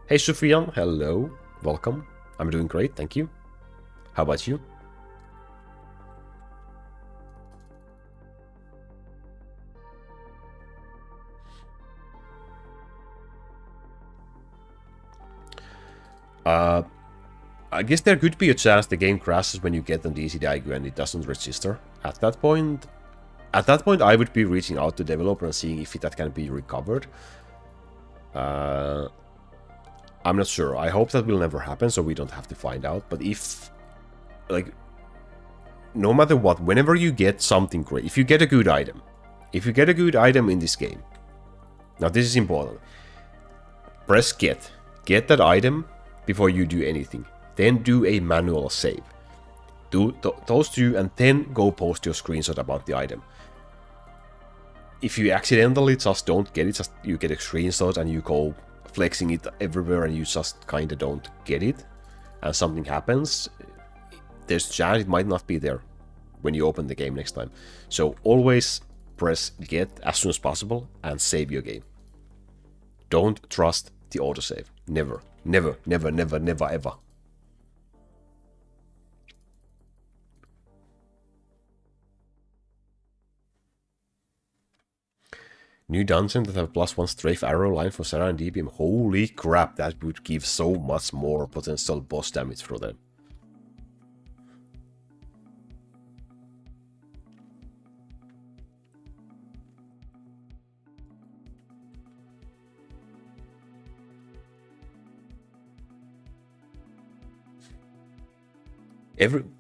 [SPEAKER 1] Hey Sufyan, hello, welcome. I'm doing great, thank you. How about you? I guess there could be a chance the game crashes when you get on DCDIQ and it doesn't register. At that point, I would be reaching out to the developer and seeing if that can be recovered. I'm not sure. I hope that will never happen, so we don't have to find out. But if, like, no matter what, whenever you get something great, if you get a good item in this game, now this is important. Press get that item before you do anything. Then do a manual save. Do those two and then go post your screenshot about the item. If you accidentally just don't get it, just you get a screenshot and you go flexing it everywhere and you just kinda don't get it, and something happens, there's a chance it might not be there when you open the game next time. So always press get as soon as possible and save your game. Don't trust the autosave. Never. Never, never, never, never, ever. New dungeon that have +1 strafe arrow line for Sarah and DPM. Holy crap, that would give so much more potential boss damage for them.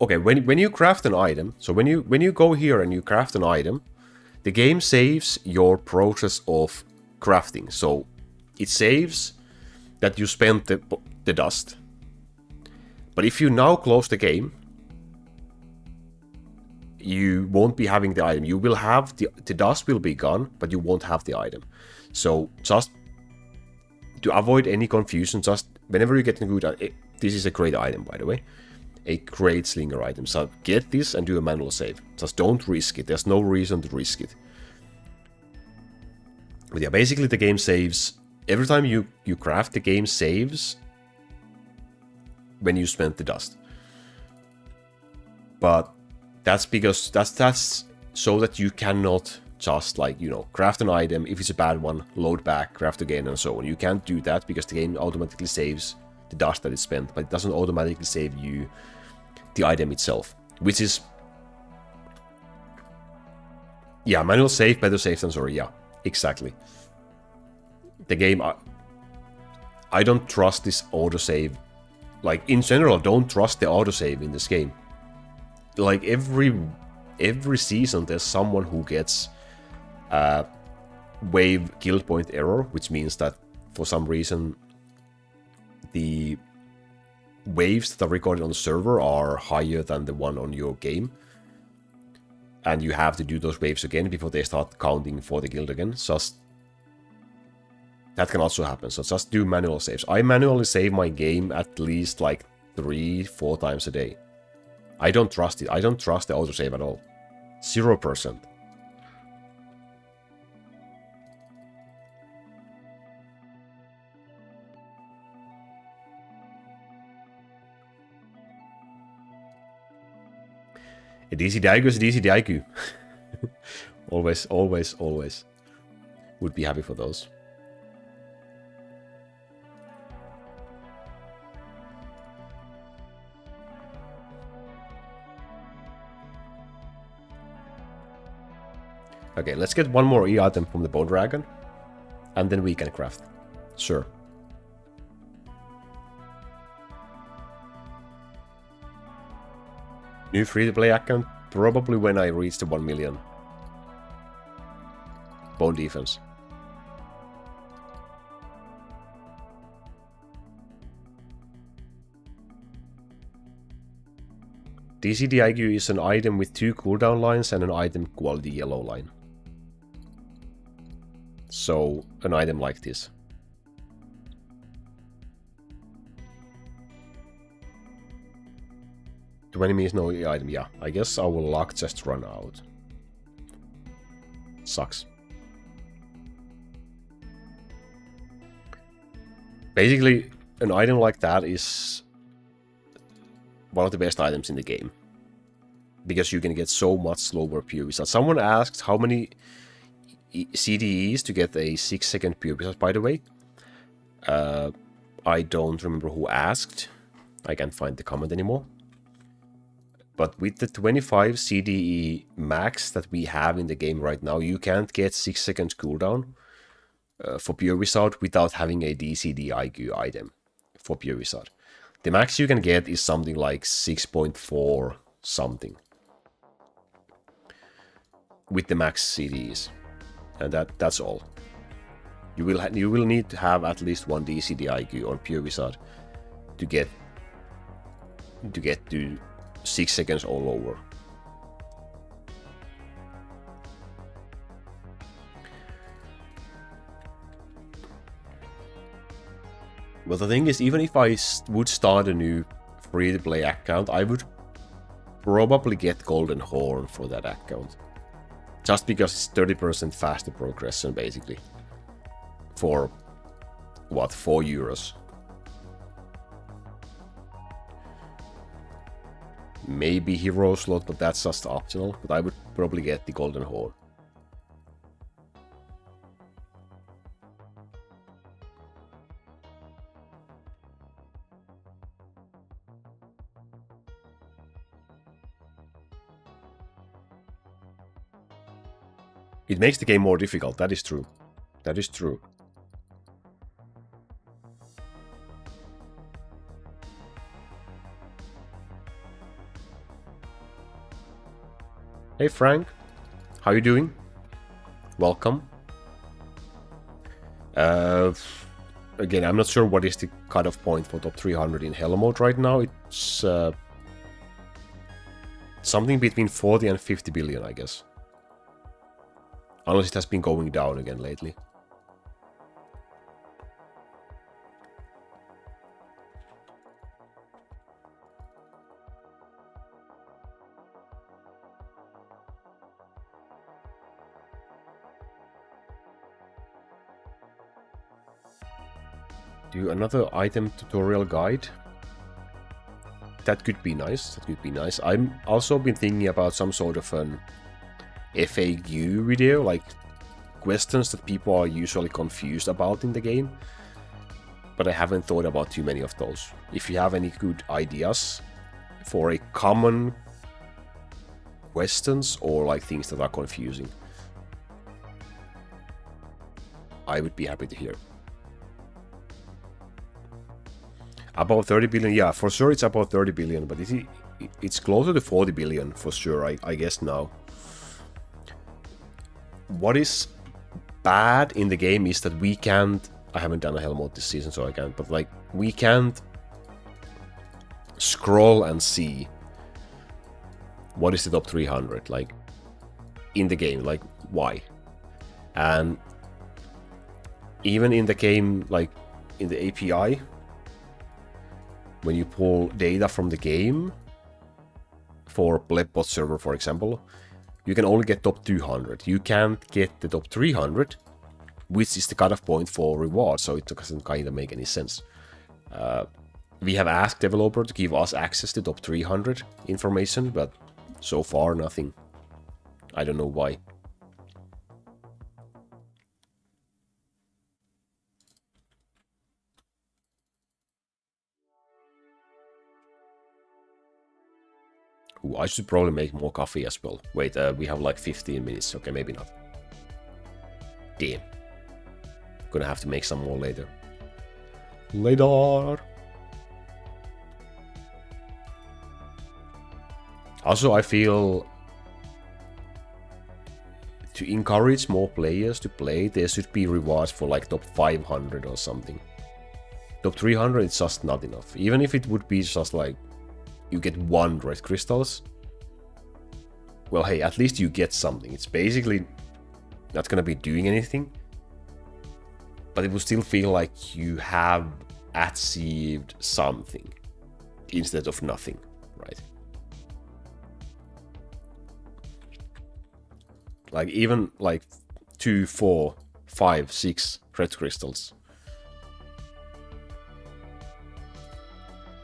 [SPEAKER 1] Okay, when you craft an item, so when you go here and you craft an item, the game saves your process of crafting. So it saves that you spent the dust. But if you now close the game, you won't be having the item. You will have the dust will be gone, but you won't have the item. So just to avoid any confusion, just whenever you get a good, this is a great item, by the way. A great slinger item. So get this and do a manual save. Just don't risk it. There's no reason to risk it. But yeah, basically the game saves. Every time you craft, the game saves when you spent the dust. But that's because that's so that you cannot just, like, you know, craft an item. If it's a bad one, load back, craft again, and so on. You can't do that because the game automatically saves the dust that it spent, but it doesn't automatically save you the item itself, which is, yeah, manual save, better safe than sorry. Yeah, exactly. The game, I don't trust this autosave. Like, in general, don't trust the autosave in this game. Like, every season there's someone who gets wave guild point error, which means that for some reason the waves that are recorded on the server are higher than the one on your game, and you have to do those waves again before they start counting for the guild again. Just that can also happen, so just do manual saves. I manually save my game at least like 3-4 times a day. I don't trust it. I don't trust the autosave at all. 0%. A DCDIQ is a DCDIQ. Always, always, always. Would be happy for those. Okay, let's get one more E item from the Bone Dragon, and then we can craft. Sure. New free-to-play account, probably when I reach the 1 million. Bone defense. DCDIQ is an item with 2 cooldown lines and an item quality yellow line. So, an item like this. Do enemies know the item? Yeah, I guess our luck just run out. Sucks. Basically, an item like that is one of the best items in the game. Because you can get so much slower pure result. Someone asked how many CDEs to get a 6-second pure result, by the way. I don't remember who asked. I can't find the comment anymore. But with the 25 CDE max that we have in the game right now, you can't get 6 seconds cooldown for pure wizard without having a DCDIQ item for pure wizard. The max you can get is something like 6.4 something with the max CDs, and that's all. You will need to have at least one DCDIQ or pure wizard to get to 6 seconds or lower. Well, the thing is, even if I would start a new free-to-play account, I would probably get Golden Horn for that account. Just because it's 30% faster progression, basically. For, what, 4 euros? Maybe hero slot, but that's just optional. But I would probably get the Golden Horn. It makes the game more difficult, that is true. That is true. Hey Frank, how you doing? Welcome. Again, I'm not sure what is the cutoff point for top 300 in Hell mode right now. It's something between 40 and 50 billion, I guess. Unless it has been going down again lately. Do another item tutorial guide. That could be nice. That could be nice. I'm also been thinking about some sort of an FAQ video, like questions that people are usually confused about in the game. But I haven't thought about too many of those. If you have any good ideas for a common questions or like things that are confusing, I would be happy to hear. About 30 billion, yeah, for sure it's about 30 billion, but it's closer to 40 billion for sure, I guess now. What is bad in the game is that we can't, I haven't done a Hell mode this season, so I can't, but like, we can't scroll and see what is the top 300, like, in the game, like, why? And even in the game, like, in the API, when you pull data from the game, for Plebot server, for example, you can only get top 200. You can't get the top 300, which is the cutoff point for reward, so it doesn't kind of make any sense. We have asked developer to give us access to top 300 information, but so far nothing. I don't know why. Ooh, I should probably make more coffee as well. Wait, we have like 15 minutes. Okay, maybe not. Damn. Gonna have to make some more later. Later. Also, I feel to encourage more players to play, there should be rewards for like top 500 or something. Top 300 is just not enough. Even if it would be just like you get 1 red crystals. Well, hey, at least you get something. It's basically not gonna be doing anything, but it will still feel like you have achieved something instead of nothing, right? Like even like 2, 4, 5, 6 red crystals.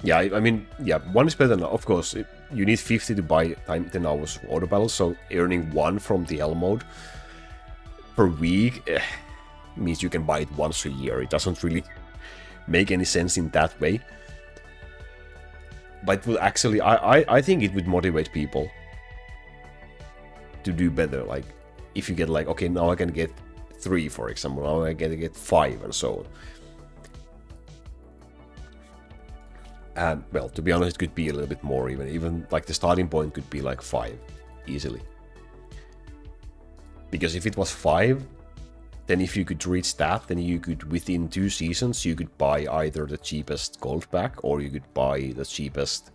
[SPEAKER 1] Yeah, I mean, yeah, 1 is better than, of course, you need 50 to buy 10 hours of auto battle, so earning 1 from the hell mode per week means you can buy it once a year. It doesn't really make any sense in that way. But it will actually, I think it would motivate people to do better. Like, if you get like, okay, now I can get 3, for example, now I can get 5, and so on. And, well, to be honest, it could be a little bit more even like the starting point could be like 5, easily. Because if it was 5, then if you could reach that, then you could, within 2 seasons, you could buy either the cheapest gold pack, or you could buy the cheapest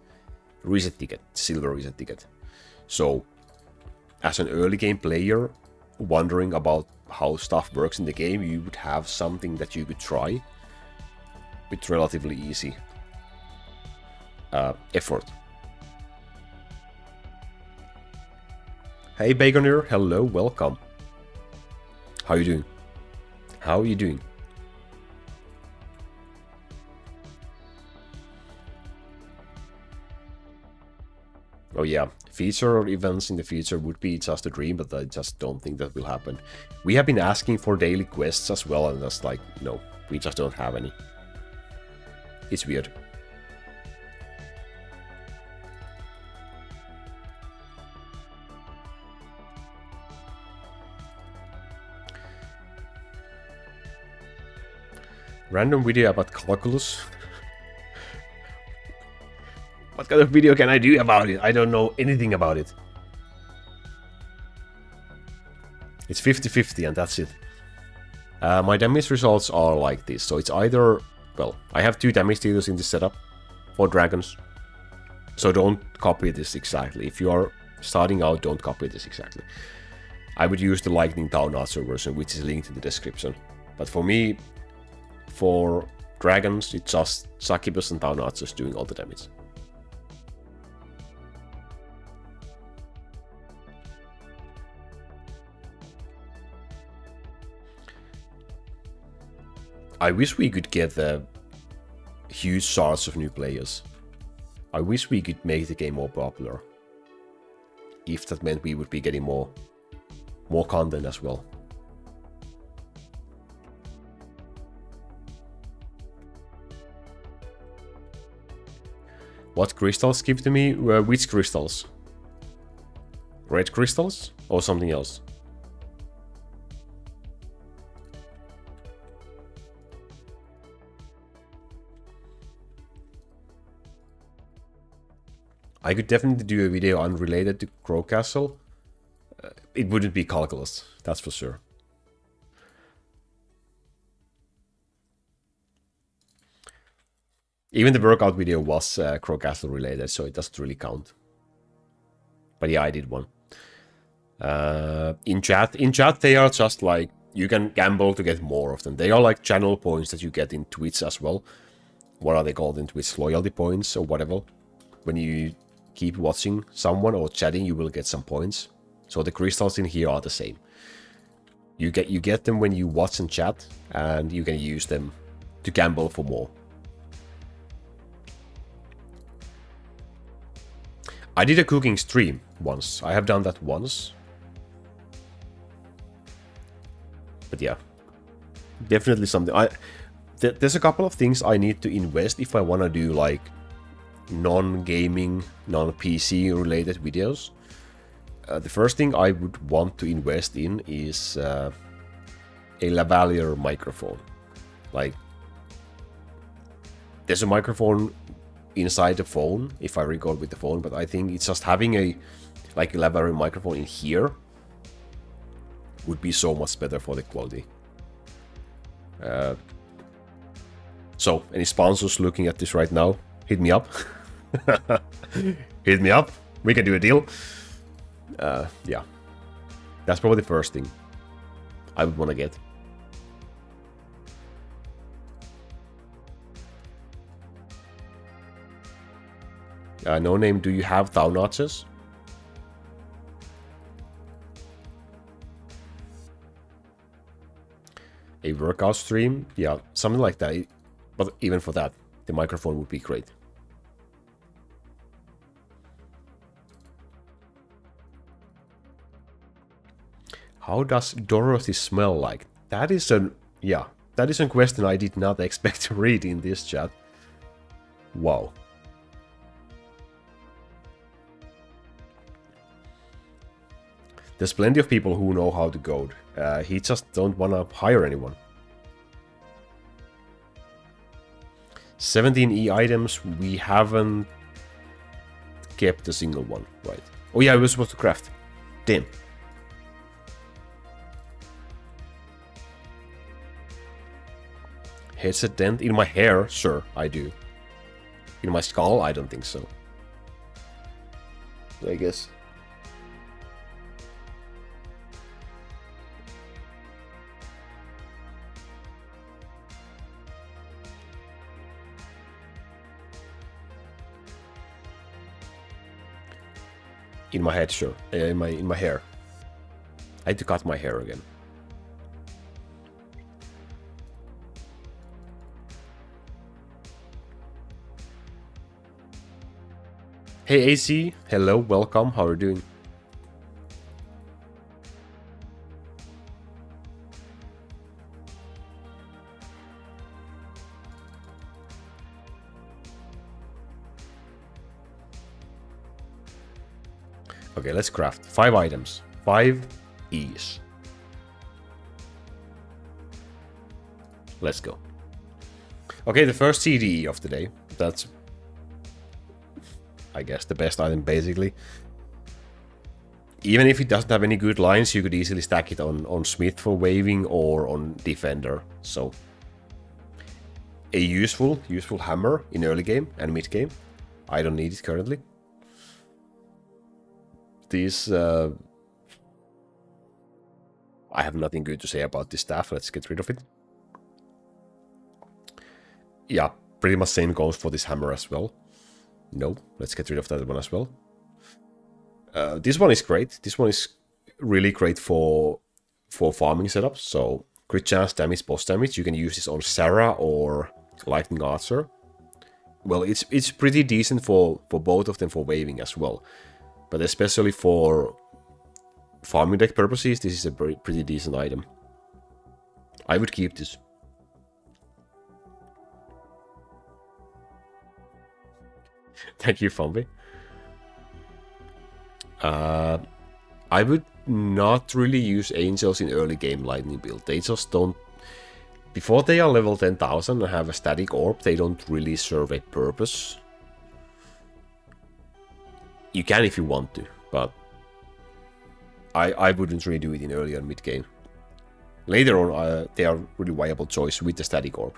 [SPEAKER 1] reset ticket, silver reset ticket. So, as an early game player, wondering about how stuff works in the game, you would have something that you could try with relatively easy effort. Hey Baconeer, hello, welcome. How you doing? How are you doing? Oh yeah, feature events in the future would be just a dream, but I just don't think that will happen. We have been asking for daily quests as well, and that's like, no, we just don't have any. It's weird. Random video about calculus. What kind of video can I do about it? I don't know anything about it. It's 50-50 and that's it. My damage results are like this. So it's either, well, I have 2 damage dealers in this setup for dragons. So don't copy this exactly. If you are starting out, don't copy this exactly. I would use the Lightning Town Archer version, which is linked in the description. But for me, for dragons, it's just Succubus and Town Archers doing all the damage. I wish we could get huge shards of new players. I wish we could make the game more popular. If that meant we would be getting more content as well. What crystals give to me? Which crystals? Red crystals or something else? I could definitely do a video unrelated to Crow Castle. It wouldn't be calculus, that's for sure. Even the workout video was Crow Castle related, so it doesn't really count. But yeah, I did one. In chat they are just like, you can gamble to get more of them. They are like channel points that you get in Twitch as well. What are they called in Twitch? Loyalty points or whatever. When you keep watching someone or chatting, you will get some points. So the crystals in here are the same. You get them when you watch and chat, and you can use them to gamble for more. I did a cooking stream once. I have done that once. But yeah, definitely something. There's a couple of things I need to invest if I want to do like non-gaming, non-PC related videos. The first thing I would want to invest in is a lavalier microphone. Like, there's a microphone inside the phone if I record with the phone, but I think it's just having a lavalier microphone in here would be so much better for the quality. So, any sponsors looking at this right now, hit me up. Hit me up. We can do a deal. Yeah. That's probably the first thing I would want to get. No name, do you have thou notches? A workout stream? Yeah, something like that. But even for that, the microphone would be great. How does Dorothy smell like? That is a question I did not expect to read in this chat. Wow. There's plenty of people who know how to code. He just don't wanna hire anyone. 17 E items, we haven't kept a single one, right? Oh yeah, we were supposed to craft. Damn. Headset dent in my hair? Sure, I do. In my skull? I don't think so. I guess. In my head, sure. In my hair. I had to cut my hair again. Hey AC, hello, welcome. How are you doing? Okay, let's craft 5 items. 5 E's. Let's go. Okay, the first CDE of the day. That's, I guess, the best item, basically. Even if it doesn't have any good lines, you could easily stack it on Smith for waving or on Defender. So, a useful hammer in early game and mid game. I don't need it currently. This, I have nothing good to say about this staff. Let's get rid of it. Yeah, pretty much same goes for this hammer as well. No, let's get rid of that one as well. This one is great. This one is really great for farming setups. So crit chance, damage, boss damage. You can use this on Sarah or Lightning Archer. Well, it's pretty decent for both of them for waving as well. But especially for farming deck purposes, this is a pretty decent item. I would keep this. Thank you, Fombi. I would not really use angels in early game lightning build. They just don't... Before they are level 10,000 and have a static orb, they don't really serve a purpose. You can if you want to, but I wouldn't really do it in early and mid game. Later on, they are really viable choice with the static orb.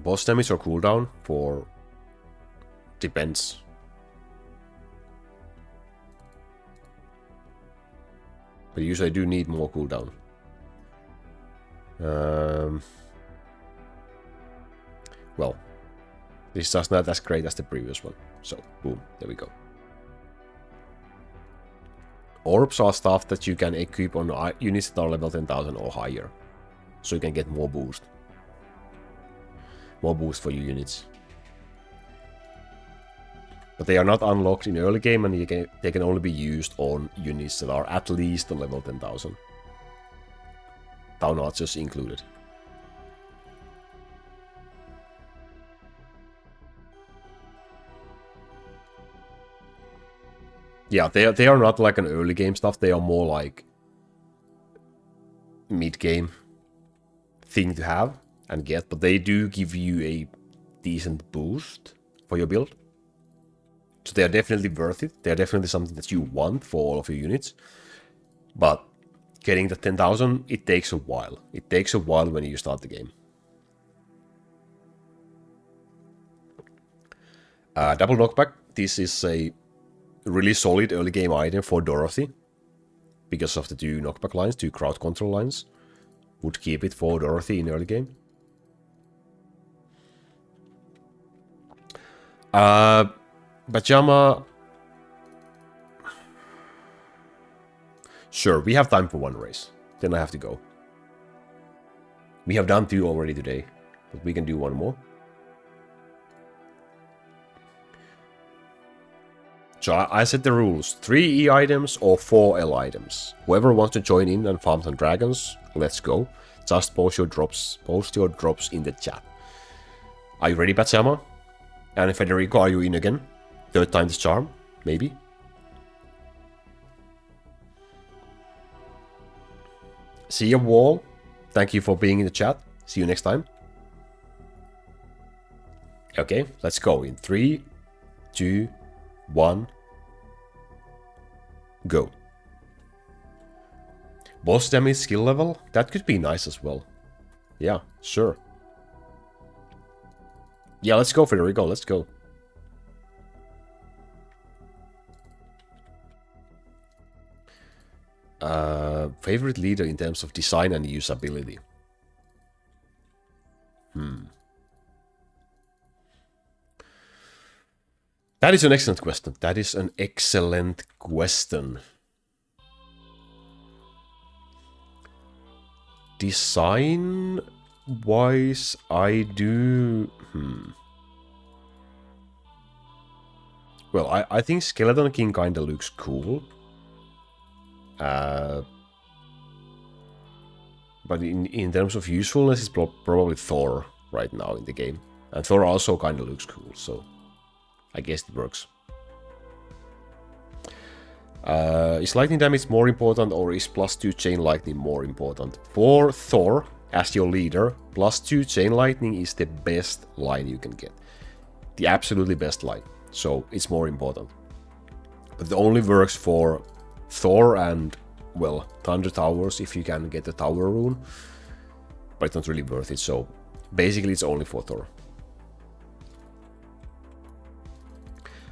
[SPEAKER 1] Boss damage or cooldown for... Depends. But usually I do need more cooldown. Well, this is just not as great as the previous one. So, boom, there we go. Orbs are stuff that you can equip on units that are level 10,000 or higher. So you can get more boost. More boost for your units. But they are not unlocked in early game and they can only be used on units that are at least on level 10,000. Town Archers included. Yeah, they are not like an early game stuff, they are more like mid game thing to have and get, but they do give you a decent boost for your build. So they are definitely worth it. They are definitely something that you want for all of your units. But getting the 10,000, it takes a while. It takes a while when you start the game. Double knockback. This is a really solid early game item for Dorothy. Because of the 2 knockback lines, 2 crowd control lines. Would keep it for Dorothy in early game. Pajama. Sure, we have time for 1 race. Then I have to go. We have done 2 already today. But we can do 1 more. So I set the rules. 3 E items or 4 L items. Whoever wants to join in and farm some dragons, let's go. Just post your drops in the chat. Are you ready, Pajama? And Federico, are you in again? 3rd time's charm? Maybe? See you, Wall. Thank you for being in the chat. See you next time. Okay, let's go in 3, 2, 1. Go. Boss damage skill level? That could be nice as well. Yeah, sure. Yeah, let's go, Federico. Let's go. Favorite leader in terms of design and usability? That is an excellent question. That is an excellent question. Design-wise, I do... Well, I think Skeleton King kinda looks cool. But in terms of usefulness, it's probably Thor right now in the game. And Thor also kinda looks cool, so... I guess it works. Is lightning damage more important or is +2 chain lightning more important? For Thor, as your leader, +2 chain lightning is the best line you can get. The absolutely best line. So it's more important. But it only works for Thor and, well, Thunder Towers if you can get the Tower rune. But it's not really worth it, so basically it's only for Thor.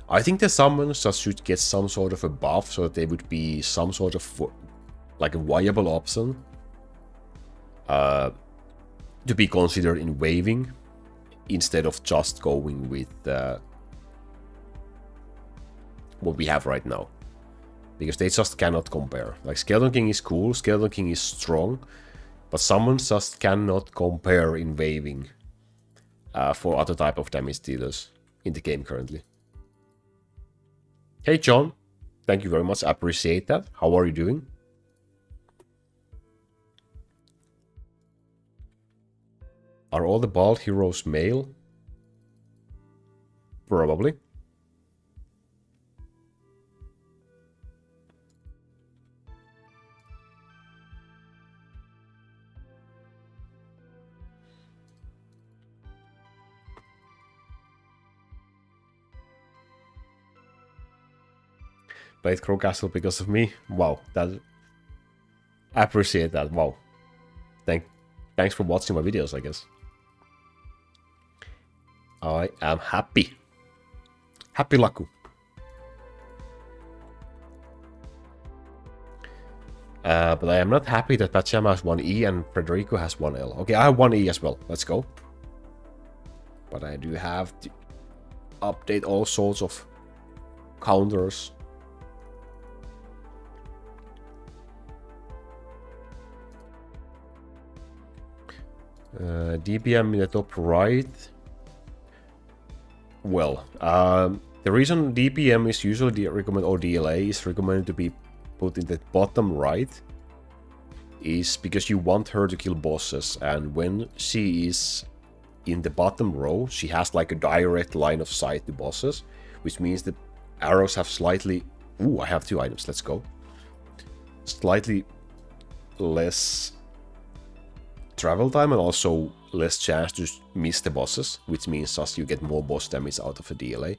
[SPEAKER 1] I think the summons just should get some sort of a buff so that they would be some sort of like a viable option to be considered in waiving instead of just going with what we have right now. Because they just cannot compare. Like Skeleton King is cool, Skeleton King is strong, but summons just cannot compare in waiving for other type of damage dealers in the game currently. Hey John, thank you very much, I appreciate that. How are you doing? Are all the bald heroes male? Probably. Played Crow Castle because of me. Wow, that I appreciate that. Wow, thanks for watching my videos, I guess. I am happy. Happy Laku. But I am not happy that Pachama has 1E and Federico has 1L. Okay, I have 1E as well. Let's go. But I do have to update all sorts of counters. DPM in the top right. Well, the reason DPM is usually recommended, or DLA is recommended to be put in the bottom right, is because you want her to kill bosses, and when she is in the bottom row, she has like a direct line of sight to bosses, which means the arrows have slightly... Ooh, I have 2 items, let's go. Slightly less travel time and also less chance to miss the bosses, which means just you get more boss damage out of a DLA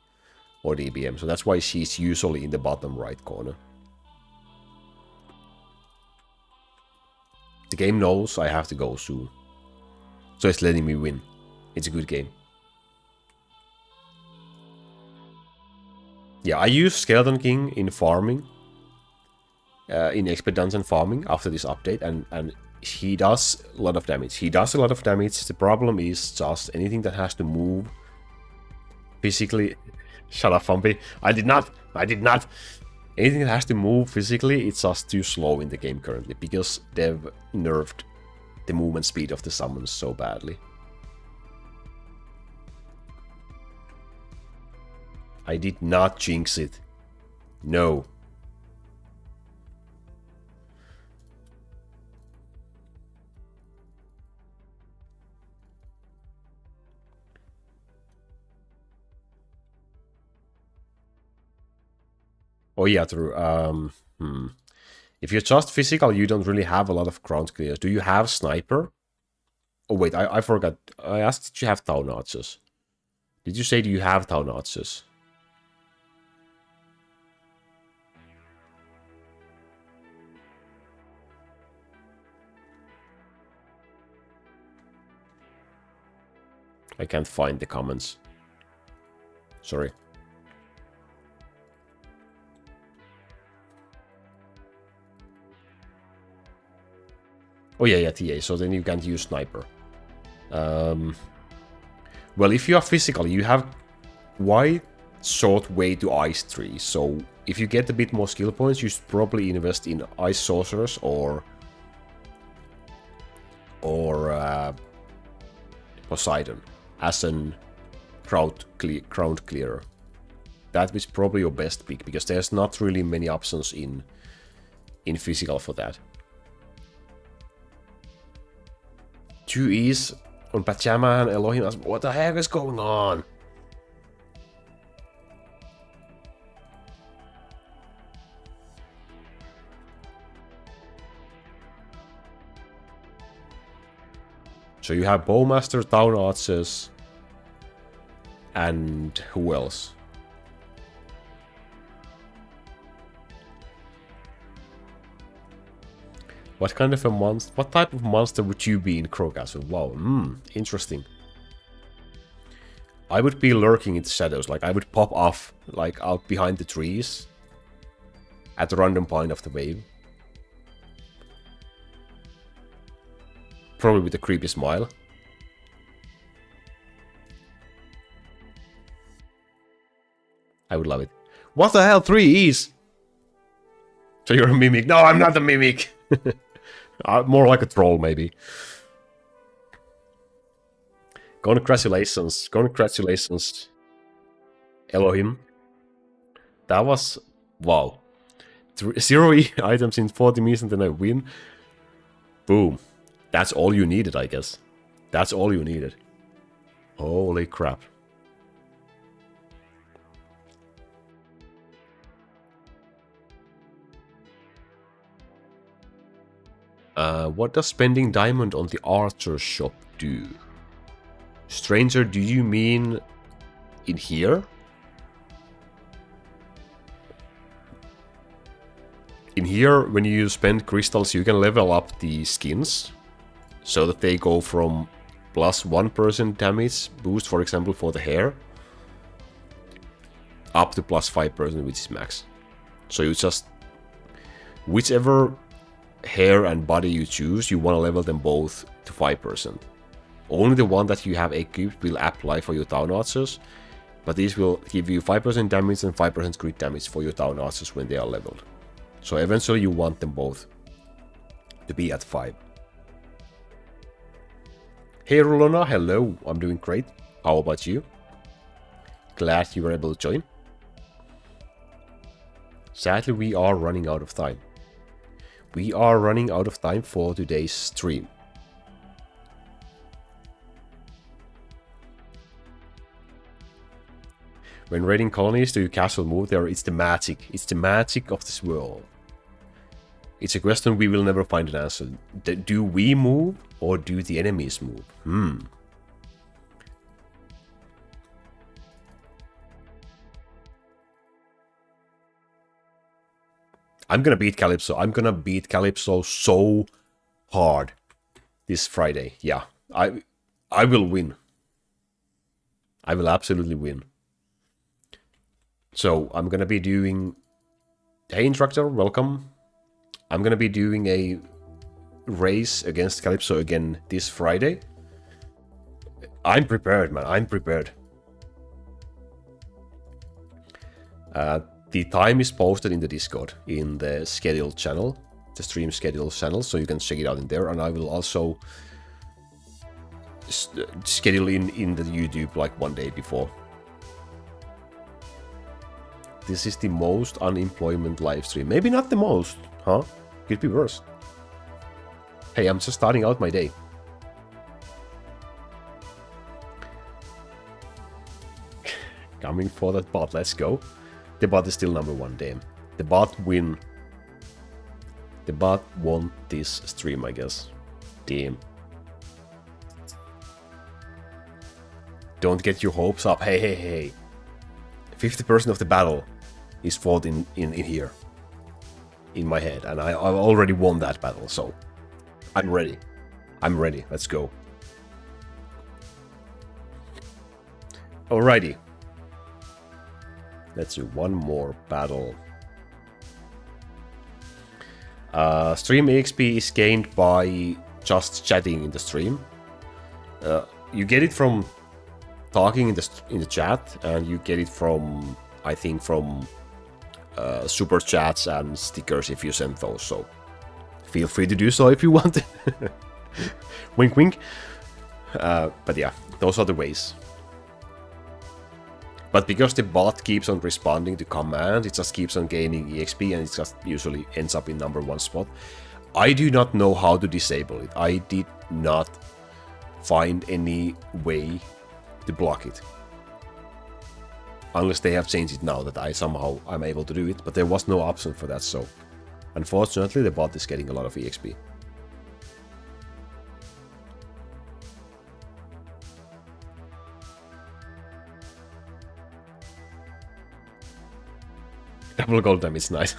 [SPEAKER 1] or DPM. So that's why she's usually in the bottom right corner. The game knows I have to go soon, so it's letting me win. It's a good game. Yeah, I use Skeleton King in farming, in Expert Dungeon farming after this update, and he does a lot of damage. He does a lot of damage. The problem is just anything that has to move physically. Shut up, Fumpy. I did not. Anything that has to move physically, it's just too slow in the game currently, because they've nerfed the movement speed of the summons so badly. I did not jinx it. No. Oh yeah, true. If you're just physical, you don't really have a lot of ground clears. Do you have sniper? Oh wait, I forgot. I asked, did you have town archers? Did you say do you have town archers? I can't find the comments. Sorry. Oh yeah, TA, so then you can't use sniper. Well, if you are physical, you have quite short way to ice tree, so if you get a bit more skill points, you should probably invest in ice sorcerers or Poseidon as an crowd clearer. That is probably your best pick, because there's not really many options in physical for that. 2 E's on Pachama and Elohim. What the heck is going on? So you have Bowmaster, Town Archers, and who else? What kind of a monster? What type of monster would you be in Crowcastle? Wow, interesting. I would be lurking in the shadows, like I would pop off, like out behind the trees, at a random point of the wave. Probably with a creepy smile. I would love it. What the hell? 3 E's? So you're a mimic? No, I'm not a mimic. More like a troll, maybe. Congratulations. Congratulations, Elohim. That was... wow. 0 E items in 40 minutes and then I win. Boom. That's all you needed, I guess. That's all you needed. Holy crap. What does spending diamond on the archer shop do? Stranger, do you mean in here? In here, when you spend crystals, you can level up the skins so that they go from plus 1% damage boost, for example, for the hair, up to plus 5%, which is max. So you just, whichever hair and body you choose, you want to level them both to 5%. Only the one that you have equipped will apply for your town archers, but these will give you 5% damage and 5% crit damage for your town archers when they are leveled. So eventually you want them both to be at 5. Hey Rolona, hello, I'm doing great. How about you? Glad you were able to join. Sadly, we are running out of time. We are running out of time for today's stream. When raiding colonies, do you castle move there? It's the magic. It's the magic of this world. It's a question we will never find an answer. Do we move or do the enemies move? I'm gonna beat Calypso. I'm gonna beat Calypso so hard this Friday. Yeah, I will win. I will absolutely win. So I'm gonna be doing... Hey Instructor, welcome. I'm gonna be doing a race against Calypso again this Friday. I'm prepared, man. I'm prepared. The time is posted in the Discord, in the scheduled channel, the stream schedule channel, so you can check it out in there. And I will also schedule in the YouTube like one day before. This is the most unemployment live stream. Maybe not the most, huh? Could be worse. Hey, I'm just starting out my day. Coming for that bot, let's go. The bot is still number 1, damn. The bot win. The bot won this stream, I guess. Damn. Don't get your hopes up. Hey, hey, hey. 50% of the battle is fought in here. In my head. And I've already won that battle, so... I'm ready. I'm ready. Let's go. Alrighty. Let's do one more battle. Stream EXP is gained by just chatting in the stream. You get it from talking in the chat, and you get it from, I think, from super chats and stickers if you send those. So feel free to do so if you want. Wink, wink. But yeah, those are the ways. But because the bot keeps on responding to commands, it just keeps on gaining EXP and it just usually ends up in number 1 spot. I do not know how to disable it. I did not find any way to block it. Unless they have changed it now that I'm able to do it, but there was no option for that, so unfortunately the bot is getting a lot of EXP. Double gold damage is nice.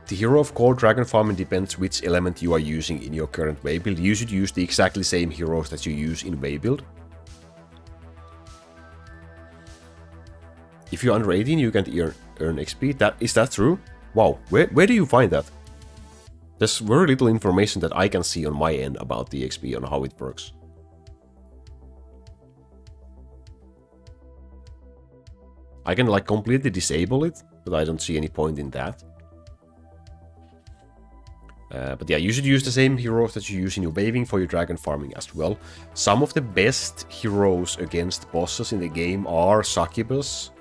[SPEAKER 1] The hero of core dragon farming depends which element you are using in your current way build. You should use the exactly same heroes that you use in way build. If you're under 18, you can earn XP. Is that true? Wow, where do you find that? There's very little information that I can see on my end about the XP, on how it works. I can like completely disable it, but I don't see any point in that. But yeah, you should use the same heroes that you use in your waving for your dragon farming as well. Some of the best heroes against bosses in the game are Succubus,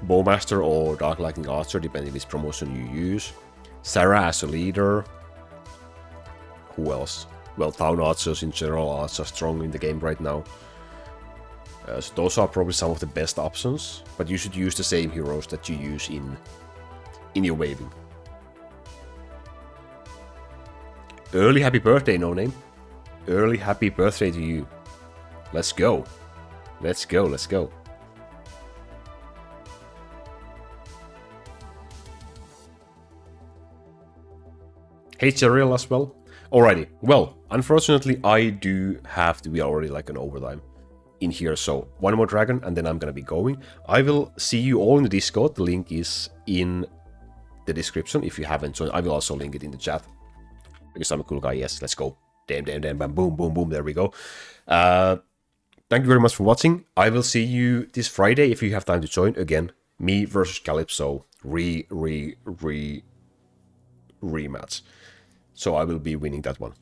[SPEAKER 1] Bowmaster or Dark Lightning Archer, depending which promotion you use. Sarah as a leader. Who else? Well, Town Archers in general are so strong in the game right now. So those are probably some of the best options, but you should use the same heroes that you use in your waving. Early happy birthday, No Name. Early happy birthday to you. Let's go. Let's go, let's go. Hey Cheryl as well. Alrighty, well, unfortunately I do have to be already like an overtime in here, so one more dragon and then I'm gonna be going. I will see you all in the Discord. The link is in the description if you haven't joined. I will also link it in the chat because I'm a cool guy. Yes, let's go. Damn, damn, damn, bam, boom, boom, boom. There we go. Thank you very much for watching. I will see you this Friday if you have time to join. Again, me versus Calypso rematch. So I will be winning that one.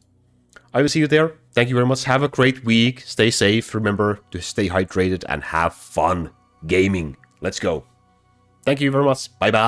[SPEAKER 1] I will see you there. Thank you very much. Have a great week. Stay safe. Remember to stay hydrated and have fun gaming. Let's go. Thank you very much. Bye-bye.